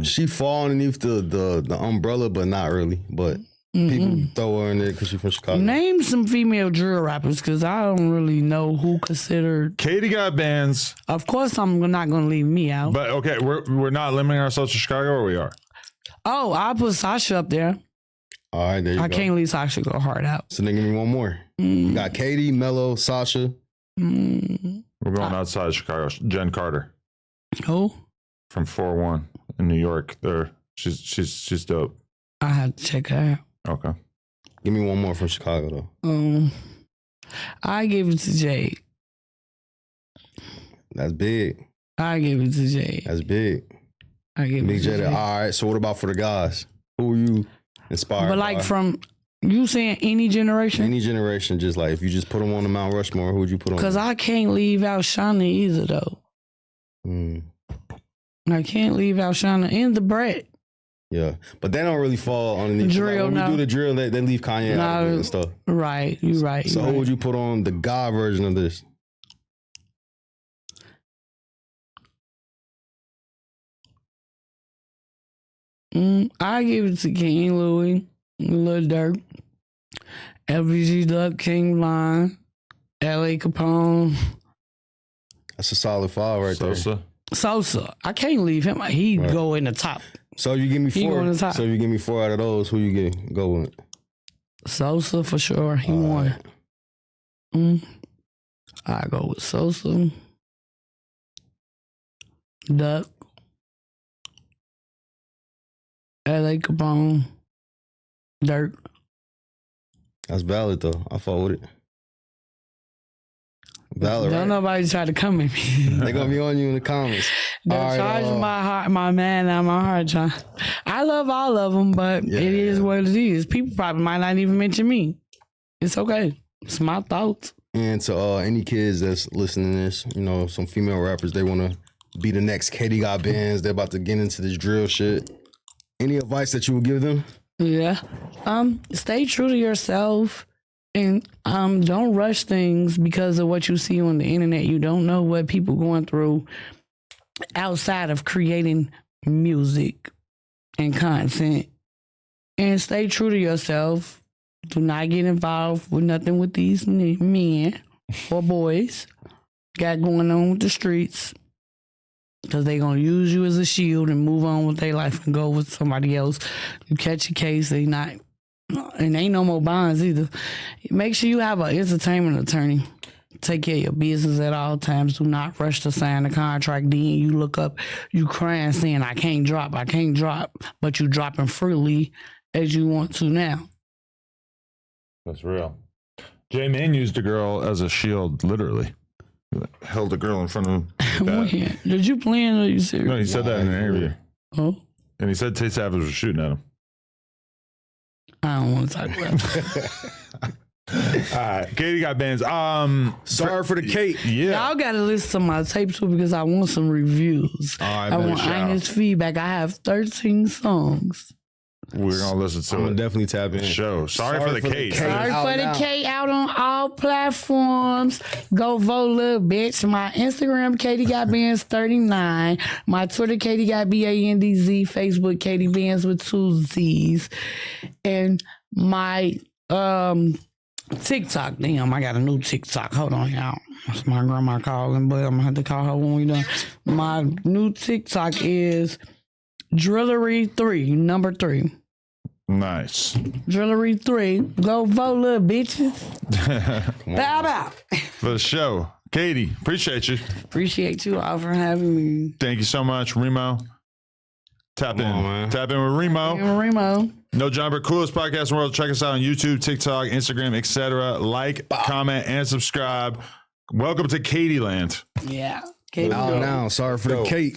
She fall underneath the umbrella, but not really. But people throw her in there because she's from Chicago. Name some female drill rappers because I don't really know who considered. Katie Got Bandz. Of course, I'm not going to leave me out. But okay, we're not limiting ourselves to Chicago, or we are. Oh, I'll put Sasha up there. All right, there you go. I can't leave Sasha go hard out. So then give me one more. You got Katie, Mello, Sasha. We're going outside of Chicago. Jen Carter. Who? From 4-1 in New York. She's dope. I had to check her out. Okay. Give me one more from Chicago though. I give it to Jade. That's big. I give it to Jade. That's big. I give it to Jade. All right. So what about for the guys? Who are you inspired? But like by? from you saying any generation? Any generation, just like if you just put them on the Mount Rushmore, who would you put on? Because I can't leave out Shauna either though. I can't leave out Shauna and the Brett. Yeah, but they don't really fall underneath. Drill, like when we do the drill, they leave Kanye out of it and stuff. Right, you're right. So who would you put on the God version of this? I give it to King Louis, Lil Durk, LBG Duck, King Line, L.A. Capone. That's a solid 5 right there. Sosa. I can't leave him. He'd go in the top. So you give me 4. So you give me 4 out of those. Who you go with? Sosa for sure. He won. I go with Sosa, Duck, L.A. Capone, Dirk. That's valid though. I fought with it. Valid, Don't nobody try to come at me. They're gonna be on you in the comments. They're charging my heart, my man, and my heart. John. I love all of them, but it is what it is. People probably might not even mention me. It's okay. It's my thoughts. And to any kids that's listening to this, you know, some female rappers, they want to be the next Katie Got Bandz. They're about to get into this drill shit. Any advice that you would give them? Yeah. Stay true to yourself. And don't rush things because of what you see on the internet. You don't know what people going through outside of creating music and content. And stay true to yourself. Do not get involved with nothing with these men or boys got going on with the streets. Because they're going to use you as a shield and move on with their life and go with somebody else. You catch a case, they not. And ain't no more bonds either. Make sure you have an entertainment attorney. Take care of your business at all times. Do not rush to sign the contract. Then you look up, you crying saying, I can't drop. But you dropping freely as you want to now. That's real. J-Man used a girl as a shield, literally. Held a girl in front of him. Like Did you plan or you serious? No, he said that in an interview. Oh? And he said Tay Savage was shooting at him. I don't want to talk about that. All right, Katie Got Bandz. Sorry for the cake. Yeah, y'all gotta listen to my tape too because I want some reviews. I want honest feedback. I have 13 songs. We're gonna listen to it. I'm gonna definitely tap in. Sorry for the cake. Sorry for the cake out on all platforms. Go vote, little bitch. My Instagram, Katie Got Bandz 39. My Twitter, Katie Got BANDZ. Facebook, Katie Bandz with 2 Z's. And my TikTok. Damn, I got a new TikTok. Hold on, y'all. That's my grandma calling, but I'm gonna have to call her when we done. My new TikTok is Drillery3, number 3. Nice. Drillery3. Go vote, little bitches. Bow bow. For the show. Katie, appreciate you. Appreciate you all for having me. Thank you so much, Remo. Tap in with Remo. Remo. No Jumper, coolest podcast in the world. Check us out on YouTube, TikTok, Instagram, etc. Like, comment, and subscribe. Welcome to Katie Land. Yeah. Now, sorry for the cake.